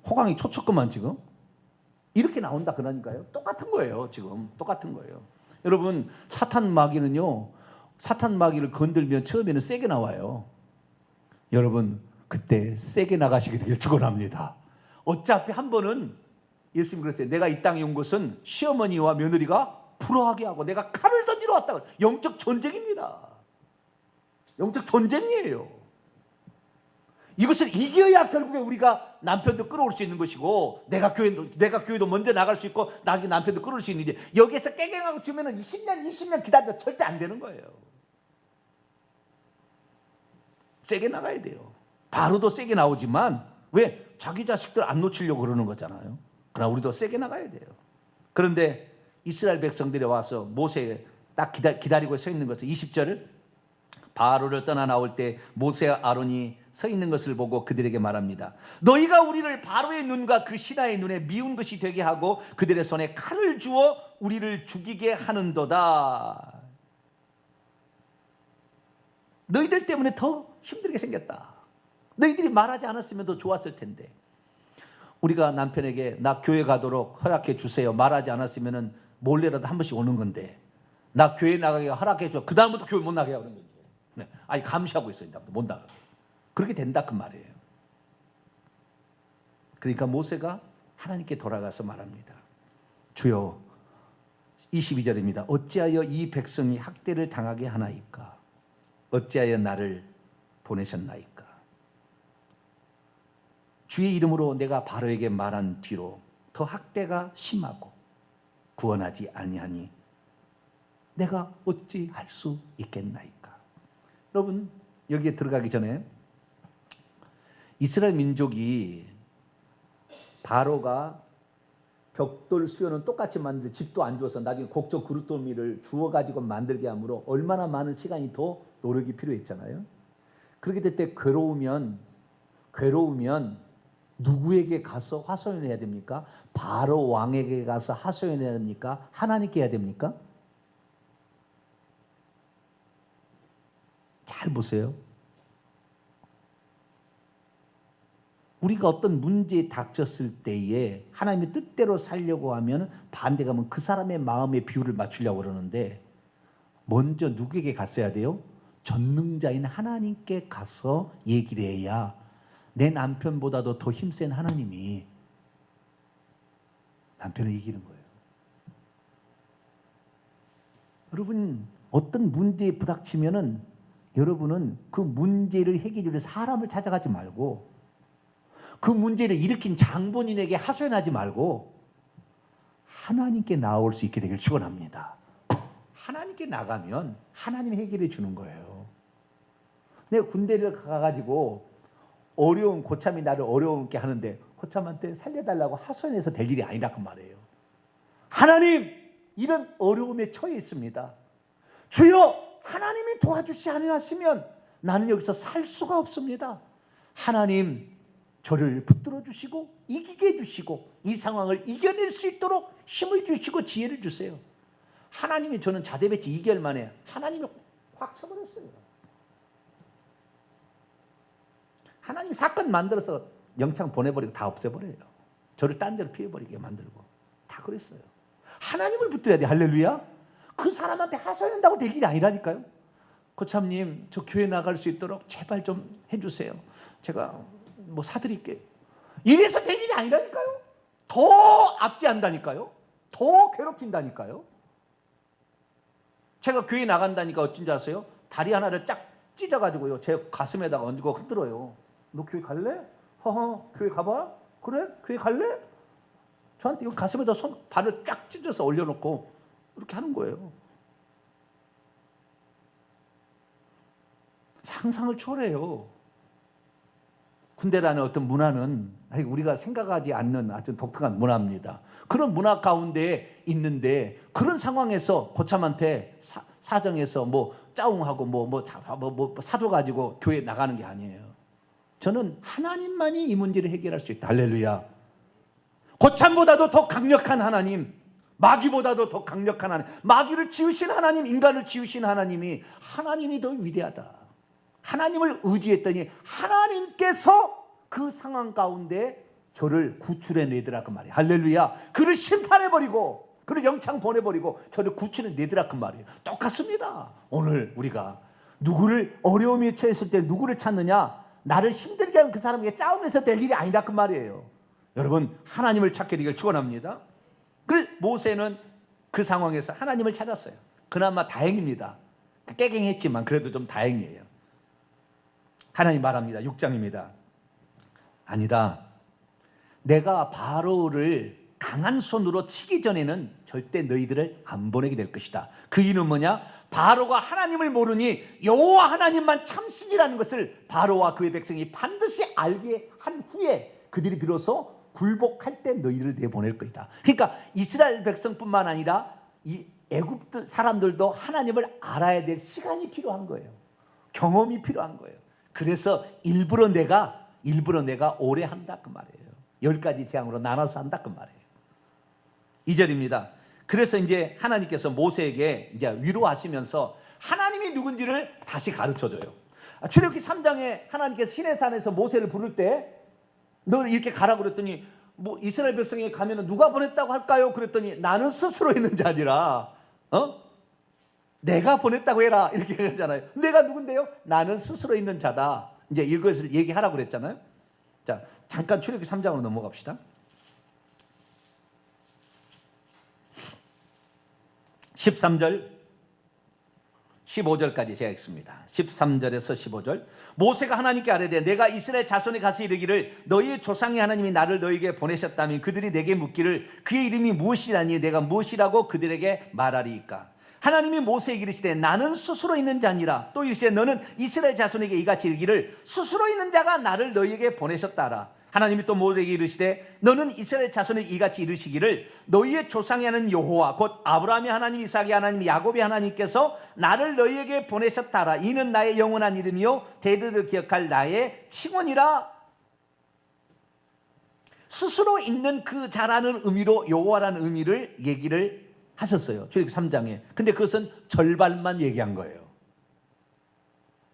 호강이 초쳤구만 지금. 이렇게 나온다 그러니까요. 똑같은 거예요 지금. 똑같은 거예요. 여러분 사탄 마귀는요, 사탄 마귀를 건들면 처음에는 세게 나와요. 여러분 그때 세게 나가시게 되길 축원합니다. 어차피 한 번은 예수님 그랬어요. 내가 이 땅에 온 것은 시어머니와 며느리가 불화하게 하고 내가 칼을 던지러 왔다. 영적 전쟁입니다. 영적 전쟁이에요. 이것을 이겨야 결국에 우리가 남편도 끌어올 수 있는 것이고 내가 교회도 먼저 나갈 수 있고 나중에 남편도 끌어올 수 있는데 여기에서 깨갱하고 주면은 10년 20년 기다려도 절대 안 되는 거예요. 세게 나가야 돼요. 바로도 세게 나오지만 왜? 자기 자식들 안 놓치려고 그러는 거잖아요. 그러나 우리도 세게 나가야 돼요. 그런데 이스라엘 백성들이 와서 모세에 딱 기다리고 서 있는 것을 20절을 바로를 떠나 나올 때 모세와 아론이 서 있는 것을 보고 그들에게 말합니다. 너희가 우리를 바로의 눈과 그 신하의 눈에 미운 것이 되게 하고 그들의 손에 칼을 주어 우리를 죽이게 하는도다. 너희들 때문에 더 힘들게 생겼다. 너희들이 말하지 않았으면 더 좋았을 텐데. 우리가 남편에게 나 교회 가도록 허락해 주세요 말하지 않았으면 몰래라도 한 번씩 오는 건데 나 교회 나가게 허락해 줘. 그 다음부터 교회 못 나가게 하는 거지. 아니 감시하고 있어요. 못 나가. 그렇게 된다 그 말이에요. 그러니까 모세가 하나님께 돌아가서 말합니다. 주여, 22절입니다. 어찌하여 이 백성이 학대를 당하게 하나이까? 어찌하여 나를 보내셨나이까? 주의 이름으로 내가 바로에게 말한 뒤로 더 학대가 심하고 구원하지 아니하니 내가 어찌 할 수 있겠나이까? 여러분 여기에 들어가기 전에 이스라엘 민족이 바로가 벽돌 수요는 똑같이 만드는데 집도 안 주어서 나중에 곡조 그릇더미를 주워가지고 만들게 하므로 얼마나 많은 시간이 더 노력이 필요했잖아요. 그렇게 될 때 괴로우면 누구에게 가서 하소연을 해야 됩니까? 바로 왕에게 가서 하소연을 해야 됩니까? 하나님께 해야 됩니까? 잘 보세요. 우리가 어떤 문제에 닥쳤을 때에 하나님의 뜻대로 살려고 하면 반대가 하면 그 사람의 마음의 비율을 맞추려고 그러는데 먼저 누구에게 갔어야 돼요? 전능자인 하나님께 가서 얘기를 해야 내 남편보다도 더 힘센 하나님이 남편을 이기는 거예요. 여러분 어떤 문제에 부닥치면은 여러분은 그 문제를 해결하기 위해 사람을 찾아가지 말고 그 문제를 일으킨 장본인에게 하소연하지 말고 하나님께 나올 수 있게 되길 축원합니다. 하나님께 나가면 하나님이 해결해 주는 거예요. 내가 군대를 가가지고 어려운 고참이 나를 어려움게 하는데 고참한테 살려달라고 하소연해서 될 일이 아니라 그 말이에요. 하나님, 이런 어려움에 처해 있습니다. 주여, 하나님이 도와주시 아니하시면 나는 여기서 살 수가 없습니다. 하나님, 저를 붙들어 주시고 이기게 해주시고 이 상황을 이겨낼 수 있도록 힘을 주시고 지혜를 주세요. 하나님이 저는 자대배치 2개월 만에 하나님이 확 쳐버렸어요. 하나님 사건 만들어서 영창 보내버리고 다 없애버려요. 저를 딴 데로 피해버리게 만들고 다 그랬어요. 하나님을 붙들어야 돼. 할렐루야. 그 사람한테 하소연한다고 될 일이 아니라니까요. 고참님, 저 교회 나갈 수 있도록 제발 좀 해주세요. 제가 뭐 사드릴게요. 이래서 될 일이 아니라니까요. 더 압제한다니까요. 더 괴롭힌다니까요. 제가 교회 나간다니까 어쩐지 아세요? 다리 하나를 쫙 찢어가지고요 제 가슴에다가 얹고 흔들어요. 너 교회 갈래? 허허, 교회 가봐. 그래? 교회 갈래? 저한테 이 가슴에다 발을 쫙 찢어서 올려놓고 이렇게 하는 거예요. 상상을 초월해요. 군대라는 어떤 문화는 우리가 생각하지 않는 아주 독특한 문화입니다. 그런 문화 가운데 있는데 그런 상황에서 고참한테 사정해서 뭐 짜웅하고 뭐 사줘가지고 교회 나가는 게 아니에요. 저는 하나님만이 이 문제를 해결할 수 있다. 할렐루야. 고참보다도 더 강력한 하나님, 마귀보다도 더 강력한 하나님, 마귀를 지으신 하나님, 인간을 지으신 하나님이 더 위대하다. 하나님을 의지했더니 하나님께서 그 상황 가운데 저를 구출해내더라 그 말이에요. 할렐루야. 그를 심판해버리고 그를 영창 보내버리고 저를 구출해내더라 그 말이에요. 똑같습니다. 오늘 우리가 누구를 어려움에 처했을 때 누구를 찾느냐, 나를 힘들게 하는 그 사람에게 짜움에서 될 일이 아니라 그 말이에요. 여러분, 하나님을 찾게 되길 축원합니다. 그래서 모세는 그 상황에서 하나님을 찾았어요. 그나마 다행입니다. 깨갱했지만 그래도 좀 다행이에요. 하나님 말합니다. 6장입니다. 아니다. 내가 바로를 강한 손으로 치기 전에는 절대 너희들을 안 보내게 될 것이다. 그 이유는 뭐냐? 바로가 하나님을 모르니 여호와 하나님만 참신이라는 것을 바로와 그의 백성이 반드시 알게 한 후에 그들이 비로소 굴복할 때 너희를 내보낼 것이다. 그러니까 이스라엘 백성뿐만 아니라 이 애굽 사람들도 하나님을 알아야 될 시간이 필요한 거예요. 경험이 필요한 거예요. 그래서 일부러 내가 오래 한다 그 말이에요. 10가지 재앙으로 나눠서 한다 그 말이에요. 2절입니다. 그래서 이제 하나님께서 모세에게 이제 위로하시면서 하나님이 누군지를 다시 가르쳐줘요. 출애굽기 3장에 하나님께서 시내산에서 모세를 부를 때 너 이렇게 가라고 그랬더니 뭐 이스라엘 백성에게 가면은 누가 보냈다고 할까요? 그랬더니 나는 스스로 있는 자니라. 내가 보냈다고 해라 이렇게 했잖아요. 내가 누군데요? 나는 스스로 있는 자다. 이제 이것을 얘기하라고 그랬잖아요. 자, 잠깐 출애굽기 3장으로 넘어갑시다. 13절 15절까지 제가 읽습니다. 13절에서 15절. 모세가 하나님께 아뢰되 내가 이스라엘 자손에 가서 이르기를 너희의 조상의 하나님이 나를 너희에게 보내셨다면 그들이 내게 묻기를 그의 이름이 무엇이라니 내가 무엇이라고 그들에게 말하리이까. 하나님이 모세에게 이르시되 나는 스스로 있는 자니라. 또 이르시되 너는 이스라엘 자손에게 이같이 이르기를 스스로 있는 자가 나를 너희에게 보내셨다라. 하나님이 또 모세에게 이르시되 너는 이스라엘 자손에게 이같이 이르시기를 너희의 조상이 하는 여호와 곧 아브라함의 하나님, 이삭의 하나님, 야곱의 하나님께서 나를 너희에게 보내셨다라. 이는 나의 영원한 이름이요 대대를 기억할 나의 칭언이라. 스스로 있는 그 자라는 의미로 여호와라는 의미를 얘기를 하셨어요. 출애굽기 3장에. 근데 그것은 절반만 얘기한 거예요.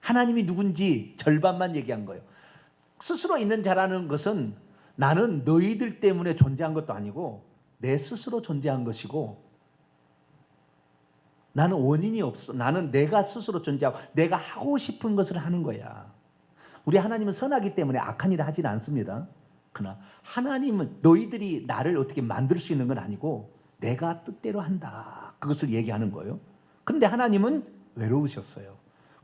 하나님이 누군지 절반만 얘기한 거예요. 스스로 있는 자라는 것은 나는 너희들 때문에 존재한 것도 아니고 내 스스로 존재한 것이고 나는 원인이 없어. 나는 내가 스스로 존재하고 내가 하고 싶은 것을 하는 거야. 우리 하나님은 선하기 때문에 악한 일을 하지는 않습니다. 그러나 하나님은 너희들이 나를 어떻게 만들 수 있는 건 아니고 내가 뜻대로 한다. 그것을 얘기하는 거예요. 그런데 하나님은 외로우셨어요.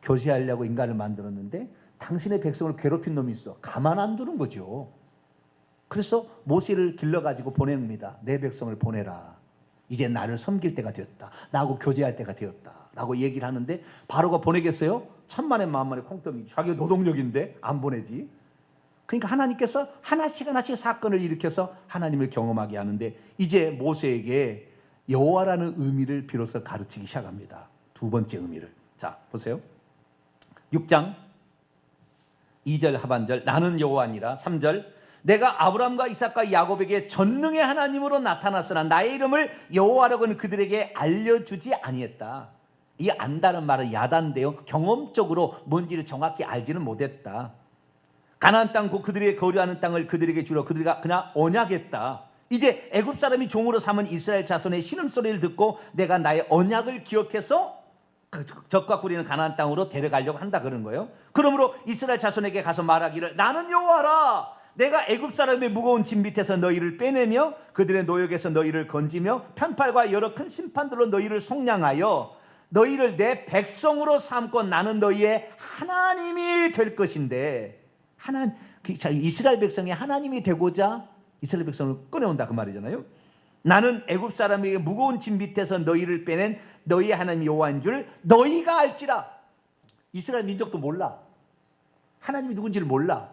교제하려고 인간을 만들었는데 당신의 백성을 괴롭힌 놈이 있어. 가만 안 두는 거죠. 그래서 모세를 길러가지고 보냅니다. 내 백성을 보내라. 이제 나를 섬길 때가 되었다. 나하고 교제할 때가 되었다. 라고 얘기를 하는데 바로가 보내겠어요? 천만의 만만의 콩떡이. 자기가 노동력인데 안 보내지. 그러니까 하나님께서 하나씩 하나씩 사건을 일으켜서 하나님을 경험하게 하는데 이제 모세에게 여호와라는 의미를 비로소 가르치기 시작합니다. 두 번째 의미를. 자, 보세요. 6장 2절 하반절 나는 여호와니라. 3절 내가 아브라함과 이삭과 야곱에게 전능의 하나님으로 나타났으나 나의 이름을 여호와라고는 그들에게 알려주지 아니했다. 이 안다는 말은 야단인데요. 경험적으로 뭔지를 정확히 알지는 못했다. 가나안 땅 곧 그들의 거류하는 땅을 그들에게 주려 그들과 그냥 언약했다. 이제 애굽 사람이 종으로 삼은 이스라엘 자손의 신음소리를 듣고 내가 나의 언약을 기억해서 적과 꾸리는 가나안 땅으로 데려가려고 한다 그런 거예요. 그러므로 이스라엘 자손에게 가서 말하기를 나는 여호와라. 내가 애굽 사람의 무거운 짐 밑에서 너희를 빼내며 그들의 노역에서 너희를 건지며 편팔과 여러 큰 심판들로 너희를 속량하여 너희를 내 백성으로 삼고 나는 너희의 하나님이 될 것인데 이스라엘 백성이 하나님이 되고자 이스라엘 백성을 꺼내온다 그 말이잖아요. 나는 애굽 사람에게 무거운 짐 밑에서 너희를 빼낸 너희의 하나님 여호와인 줄 너희가 알지라. 이스라엘 민족도 몰라. 하나님이 누군지를 몰라.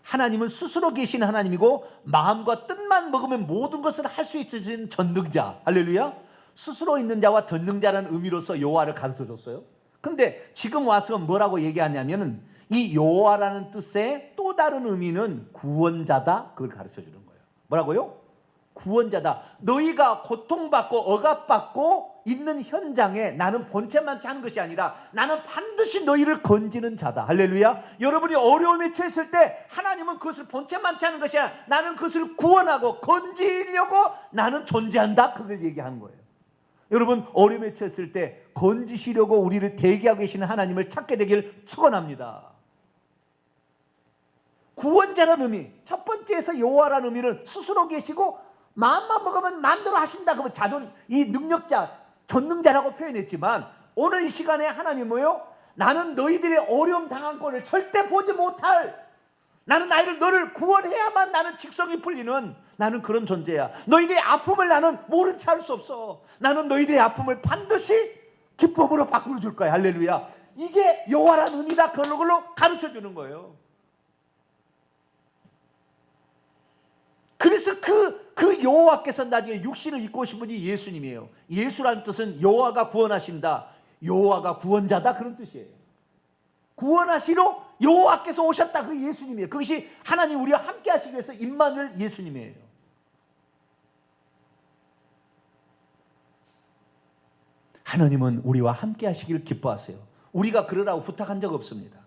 하나님은 스스로 계신 하나님이고 마음과 뜻만 먹으면 모든 것을 할 수 있으신 전능자. 할렐루야. 스스로 있는 자와 전능자라는 의미로서 여호와를 가르쳐줬어요. 근데 지금 와서 뭐라고 얘기하냐면은 이 여호와라는 뜻의 또 다른 의미는 구원자다. 그걸 가르쳐주는 거예요. 뭐라고요? 구원자다. 너희가 고통받고 억압받고 있는 현장에 나는 본체만 차는 것이 아니라 나는 반드시 너희를 건지는 자다. 할렐루야. 여러분이 어려움에 처했을 때 하나님은 그것을 본체만 차는 것이 아니라 나는 그것을 구원하고 건지려고 나는 존재한다. 그걸 얘기하는 거예요. 여러분 어려움에 처했을 때 건지시려고 우리를 대기하고 계시는 하나님을 찾게 되기를 축원합니다. 구원자라는 의미, 첫 번째에서 여호와라는 의미는 스스로 계시고 마음만 먹으면 마음대로 하신다. 그러면 이 능력자, 전능자라고 표현했지만 오늘 이 시간에 하나님 뭐요? 나는 너희들의 어려움 당한 꼴을 절대 보지 못할, 나는 너를 구원해야만 나는 직성이 풀리는 나는 그런 존재야. 너희들의 아픔을 나는 모른 채 할 수 없어. 나는 너희들의 아픔을 반드시 기쁨으로 바꾸어 줄 거야. 할렐루야. 이게 여호와라는 의미다. 그걸로 가르쳐 주는 거예요. 그래서 그 여호와께서 나중에 육신을 입고 오신 분이 예수님이에요. 예수라는 뜻은 여호와가 구원하신다. 여호와가 구원자다. 그런 뜻이에요. 구원하시러 여호와께서 오셨다. 그 예수님이에요. 그것이 하나님 우리와 함께 하시기 위해서 임마누엘 예수님이에요. 하나님은 우리와 함께 하시기를 기뻐하세요. 우리가 그러라고 부탁한 적 없습니다.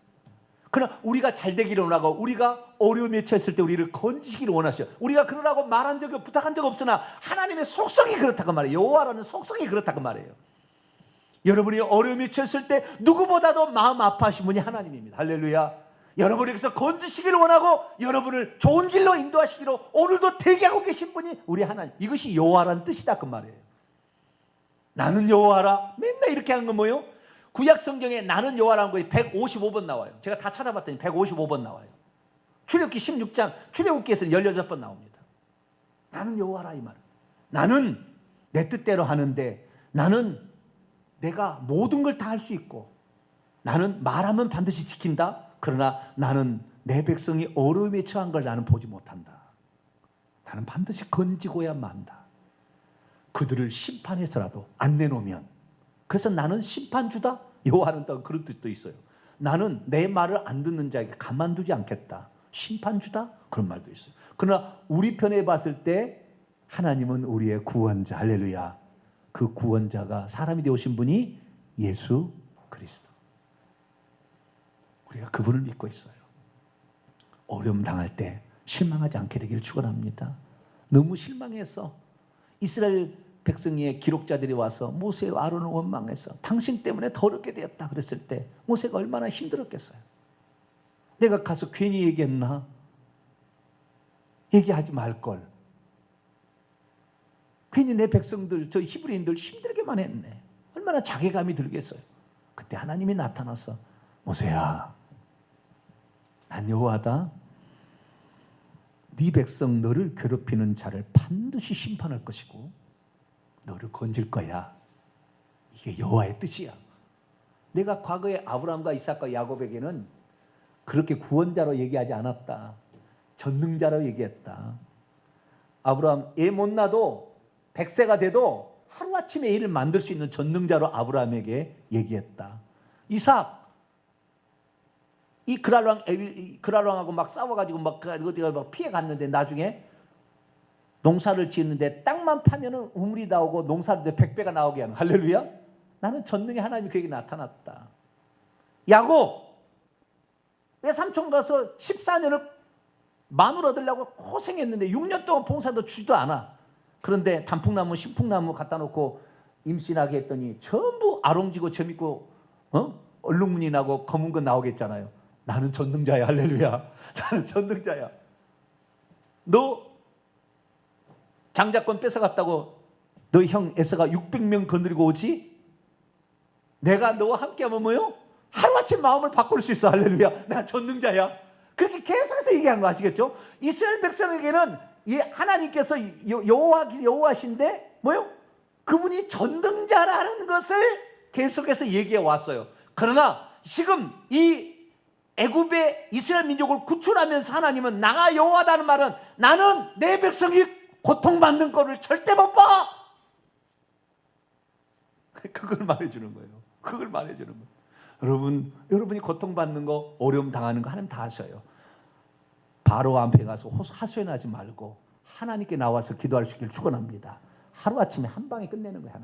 그러나 우리가 잘 되기를 원하고 우리가 어려움에 처했을 때 우리를 건지시기를 원하셔. 우리가 그러라고 말한 적이 부탁한 적 없으나 하나님의 속성이 그렇다고 말해요. 여호와라는 속성이 그렇다고 말해요. 여러분이 어려움에 처했을 때 누구보다도 마음 아파하신 분이 하나님입니다. 할렐루야. 여러분에게서 건지시기를 원하고 여러분을 좋은 길로 인도하시기로 오늘도 대기하고 계신 분이 우리 하나님. 이것이 여호와라는 뜻이다 그 말이에요. 나는 여호와라. 맨날 이렇게 하는 건 뭐예요? 구약 성경에 나는 여호와라는 것이 155번 나와요. 제가 다 찾아봤더니 155번 나와요. 출애굽기 16장 출애굽기에서는 16번 나옵니다. 나는 여호와라 이 말. 나는 내 뜻대로 하는데 나는 내가 모든 걸 다 할 수 있고 나는 말하면 반드시 지킨다. 그러나 나는 내 백성이 어려움에 처한 걸 나는 보지 못한다. 나는 반드시 건지고야 만다. 그들을 심판해서라도 안 내놓으면. 그래서 나는 심판주다. 여호와는 또 그런 뜻도 있어요. 나는 내 말을 안 듣는 자에게 가만두지 않겠다. 심판주다. 그런 말도 있어요. 그러나 우리 편에 봤을 때 하나님은 우리의 구원자. 할렐루야. 그 구원자가 사람이 되오신 분이 예수 그리스도. 우리가 그분을 믿고 있어요. 어려움 당할 때 실망하지 않게 되기를 축원합니다. 너무 실망해서 이스라엘 백성의 기록자들이 와서 모세와 아론을 원망해서 당신 때문에 더럽게 되었다 그랬을 때 모세가 얼마나 힘들었겠어요. 내가 가서 괜히 얘기했나? 얘기하지 말걸. 괜히 내 백성들, 저 히브리인들 힘들게만 했네. 얼마나 자괴감이 들겠어요. 그때 하나님이 나타나서 모세야, 난 여호와다. 네 백성 너를 괴롭히는 자를 반드시 심판할 것이고 너를 건질 거야. 이게 여호와의 뜻이야. 내가 과거에 아브라함과 이삭과 야곱에게는 그렇게 구원자로 얘기하지 않았다. 전능자로 얘기했다. 아브라함 애 못 낳아도 100세가 돼도 하루아침에 애를 만들 수 있는 전능자로 아브라함에게 얘기했다. 이삭 이 그랄왕하고 막 싸워가지고 막 어디가 막 피해 갔는데 나중에 농사를 지었는데 땅만 파면은 우물이 나오고 농사를 100배가 나오게 하는 할렐루야. 나는 전능의 하나님이 그에게 나타났다. 야곱 외삼촌 가서 14년을 마누라 얻으려고 고생했는데 6년 동안 봉사도 주지도 않아. 그런데 단풍나무 신풍나무 갖다 놓고 임신하게 했더니 전부 아롱지고 재밌고 얼룩무늬 나고 검은 거 나오겠잖아요. 나는 전능자야. 할렐루야. 나는 전능자야. 너 장자권 뺏어갔다고 너 형 에서가 600명 건드리고 오지? 내가 너와 함께하면 뭐요? 하루아침 마음을 바꿀 수 있어. 할렐루야. 내가 전능자야. 그렇게 계속해서 얘기한 거 아시겠죠? 이스라엘 백성에게는 하나님께서 여호와신데 뭐요? 그분이 전능자라는 것을 계속해서 얘기해 왔어요. 그러나 지금 이 애굽의 이스라엘 민족을 구출하면서 하나님은 나가 여호와다는 말은 나는 내 백성이 고통받는 거를 절대 못 봐. 그걸 말해주는 거예요. 그걸 말해주는 거예요. 여러분이 고통받는 거, 어려움 당하는 거 하나님 다 아셔요. 바로 앞에 가서 하소연하지 말고 하나님께 나와서 기도할 수 있기를 축원합니다. 하루아침에 한 방에 끝내는 거예요.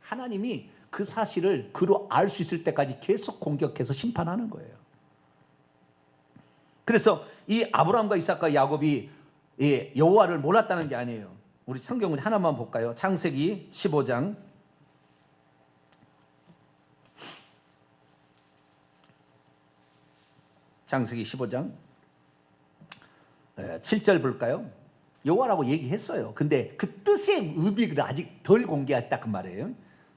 하나님이 그 사실을 그로 알 수 있을 때까지 계속 공격해서 심판하는 거예요. 그래서 이 아브라함과 이삭과 야곱이 여호와를 몰랐다는 게 아니에요. 우리 성경을 하나만 볼까요? 창세기 15장 창세기 15장 7절 볼까요? 여호와라고 얘기했어요. 근데 그 뜻의 의미를 아직 덜 공개했다 그 말이에요.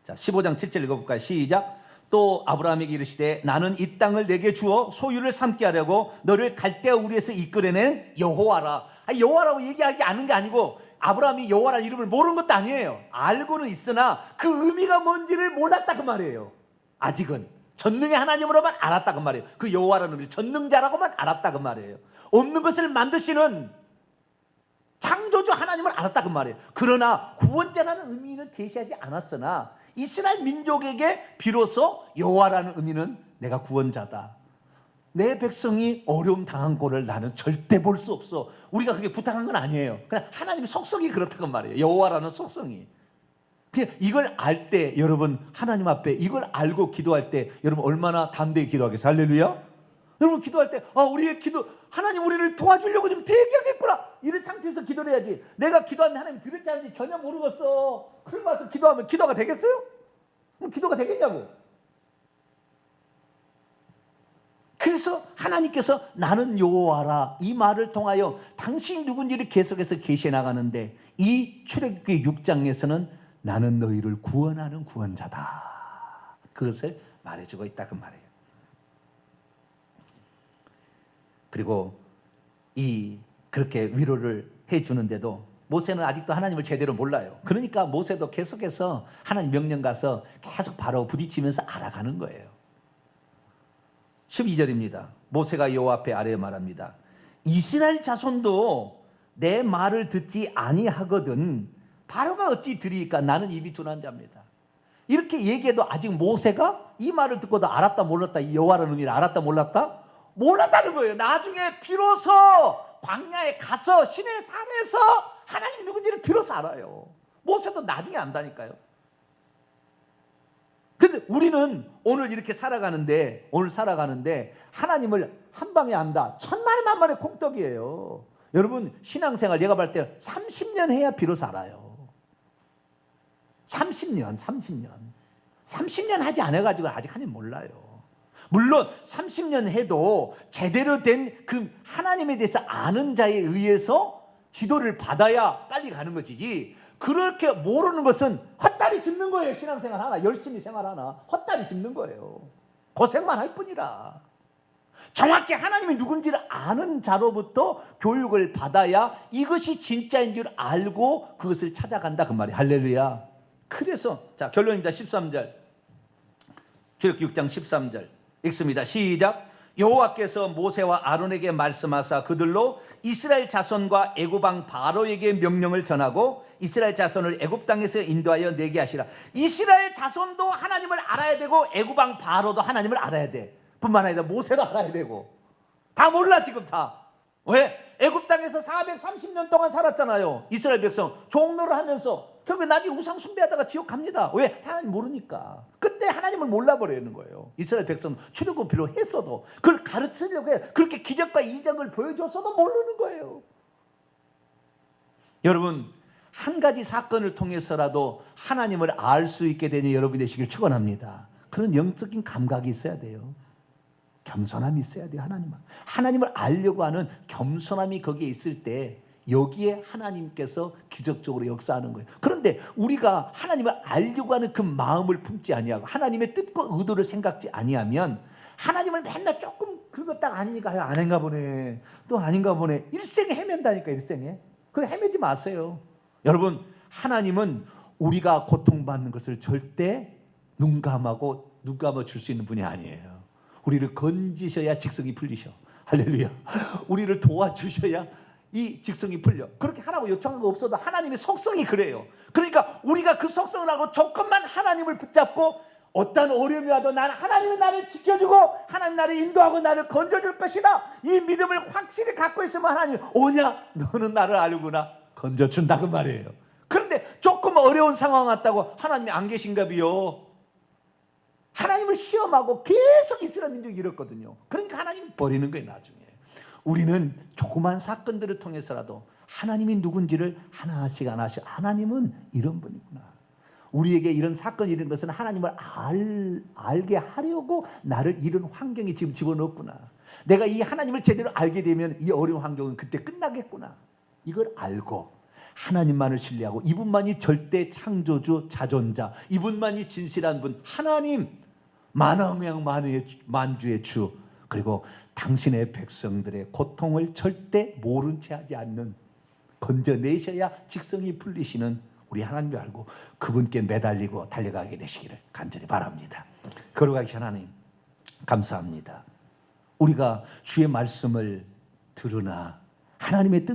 자, 15장 7절 읽어볼까요? 시작. 또 아브라함에게 이르시되 나는 이 땅을 내게 주어 소유를 삼게 하려고 너를 갈대아 우리에서 이끌어낸 여호와라. 여호와라고 얘기하지 않은 게 아니고 아브라함이 여호와라는 이름을 모르는 것도 아니에요. 알고는 있으나 그 의미가 뭔지를 몰랐다 그 말이에요. 아직은 전능의 하나님으로만 알았다 그 말이에요. 그 여호와라는 의미 전능자라고만 알았다 그 말이에요. 없는 것을 만드시는 창조주 하나님을 알았다 그 말이에요. 그러나 구원자라는 의미는 계시하지 않았으나 이스라엘 민족에게 비로소 여호와라는 의미는 내가 구원자다. 내 백성이 어려움 당한 꼴을 나는 절대 볼 수 없어. 우리가 그게 부탁한 건 아니에요. 그냥 하나님의 속성이 그렇다고 말이에요. 여호와라는 속성이. 이걸 알 때 여러분 하나님 앞에 이걸 알고 기도할 때 여러분 얼마나 담대히 기도하겠어요. 할렐루야. 여러분 기도할 때 우리의 기도 하나님 우리를 도와주려고 좀 대기하겠구나 이런 상태에서 기도를 해야지. 내가 기도하는데 하나님 들을지 안 들을지 전혀 모르겠어. 그러고 와서 기도하면 기도가 되겠어요? 그럼 기도가 되겠냐고. 그래서 하나님께서 나는 여호와라 이 말을 통하여 당신이 누군지를 계속해서 계시해 나가는데 이 출애굽기 6장에서는 나는 너희를 구원하는 구원자다. 그것을 말해주고 있다 그 말이에요. 그리고 그렇게 위로를 해주는데도 모세는 아직도 하나님을 제대로 몰라요. 그러니까 모세도 계속해서 하나님 명령 가서 계속 바로 부딪히면서 알아가는 거예요. 12절입니다. 모세가 여호와 앞에 아뢰어 말합니다. 이스라엘 자손도 내 말을 듣지 아니하거든 바로가 어찌 들으리까 나는 입이 둔한 자입니다. 이렇게 얘기해도 아직 모세가 이 말을 듣고도 알았다 몰랐다 이 여호와라는 의미를 알았다 몰랐다? 몰랐다는 거예요. 나중에 비로소 광야에 가서 시내 산에서 하나님 누군지를 비로소 알아요. 모세도 나중에 안다니까요. 근데 우리는 오늘 이렇게 살아가는데 하나님을 한 방에 안다. 천만에 만만의 콩떡이에요. 여러분 신앙생활 내가 볼 때 30년 해야 비로소 알아요. 30년 하지 않아가지고 아직 하나님 몰라요. 물론 30년 해도 제대로 된 그 하나님에 대해서 아는 자에 의해서 지도를 받아야 빨리 가는 것이지 그렇게 모르는 것은 헛다리 짚는 거예요. 신앙생활 하나 열심히 생활하나 헛다리 짚는 거예요. 고생만 할 뿐이라. 정확히 하나님이 누군지를 아는 자로부터 교육을 받아야 이것이 진짜인 줄 알고 그것을 찾아간다 그 말이에요. 할렐루야. 그래서 자 결론입니다. 13절 출애굽기 6장 13절 읽습니다. 시작. 여호와께서 모세와 아론에게 말씀하사 그들로 이스라엘 자손과 애굽 왕 바로에게 명령을 전하고 이스라엘 자손을 애굽 땅에서 인도하여 내게 하시라. 이스라엘 자손도 하나님을 알아야 되고 애굽 왕 바로도 하나님을 알아야 돼. 뿐만 아니라 모세도 알아야 되고. 다 몰라 지금 다. 왜? 애굽 땅에서 430년 동안 살았잖아요. 이스라엘 백성 종노를 하면서 결국에 나중에 우상 숭배하다가 지옥 갑니다. 왜? 하나님 모르니까. 그때 하나님을 몰라버리는 거예요. 이스라엘 백성 출애굽 필요했어도 그걸 가르치려고 해. 그렇게 기적과 이적을 보여줬어도 모르는 거예요. 여러분 한 가지 사건을 통해서라도 하나님을 알 수 있게 되는 여러분이 되시길 축원합니다. 그런 영적인 감각이 있어야 돼요. 겸손함이 있어야 돼요. 하나님을 알려고 하는 겸손함이 거기에 있을 때 여기에 하나님께서 기적적으로 역사하는 거예요. 그런데 우리가 하나님을 알려고 하는 그 마음을 품지 아니하고 하나님의 뜻과 의도를 생각지 아니하면 하나님을 맨날 조금 그거 딱 아니니까 아닌가 보네 또 아닌가 보네 일생에 헤맨다니까. 일생에 그거 헤매지 마세요. 여러분 하나님은 우리가 고통받는 것을 절대 눈 감아 줄 수 있는 분이 아니에요. 우리를 건지셔야 직성이 풀리셔. 할렐루야. 우리를 도와주셔야 이 직성이 풀려. 그렇게 하라고 요청한 거 없어도 하나님의 속성이 그래요. 그러니까 우리가 그 속성을 하고 조금만 하나님을 붙잡고 어떤 어려움이 와도 하나님은 나를 지켜주고 하나님 나를 인도하고 나를 건져줄 것이다. 이 믿음을 확실히 갖고 있으면 하나님 오냐 너는 나를 알구나 건져준다 그 말이에요. 그런데 조금 어려운 상황 왔다고 하나님이 안 계신가 비요. 하나님을 시험하고 계속 이스라엘 민족이 이렇거든요. 그러니까 하나님이 버리는 거예요. 나중에 우리는 조그만 사건들을 통해서라도 하나님이 누군지를 하나씩 하나님은 이런 분이구나. 우리에게 이런 사건이 이런 것은 하나님을 알게 하려고 나를 이런 환경에 지금 집어넣었구나. 내가 이 하나님을 제대로 알게 되면 이 어려운 환경은 그때 끝나겠구나. 이걸 알고 하나님만을 신뢰하고 이분만이 절대 창조주 자존자, 이분만이 진실한 분 하나님, 만왕의 만주의 주, 그리고 당신의 백성들의 고통을 절대 모른 채 하지 않는 건져내셔야 직성이 풀리시는 우리 하나님을 알고 그분께 매달리고 달려가게 되시기를 간절히 바랍니다. 걸어가기 하나님 감사합니다. 우리가 주의 말씀을 들으나 하나님의 뜻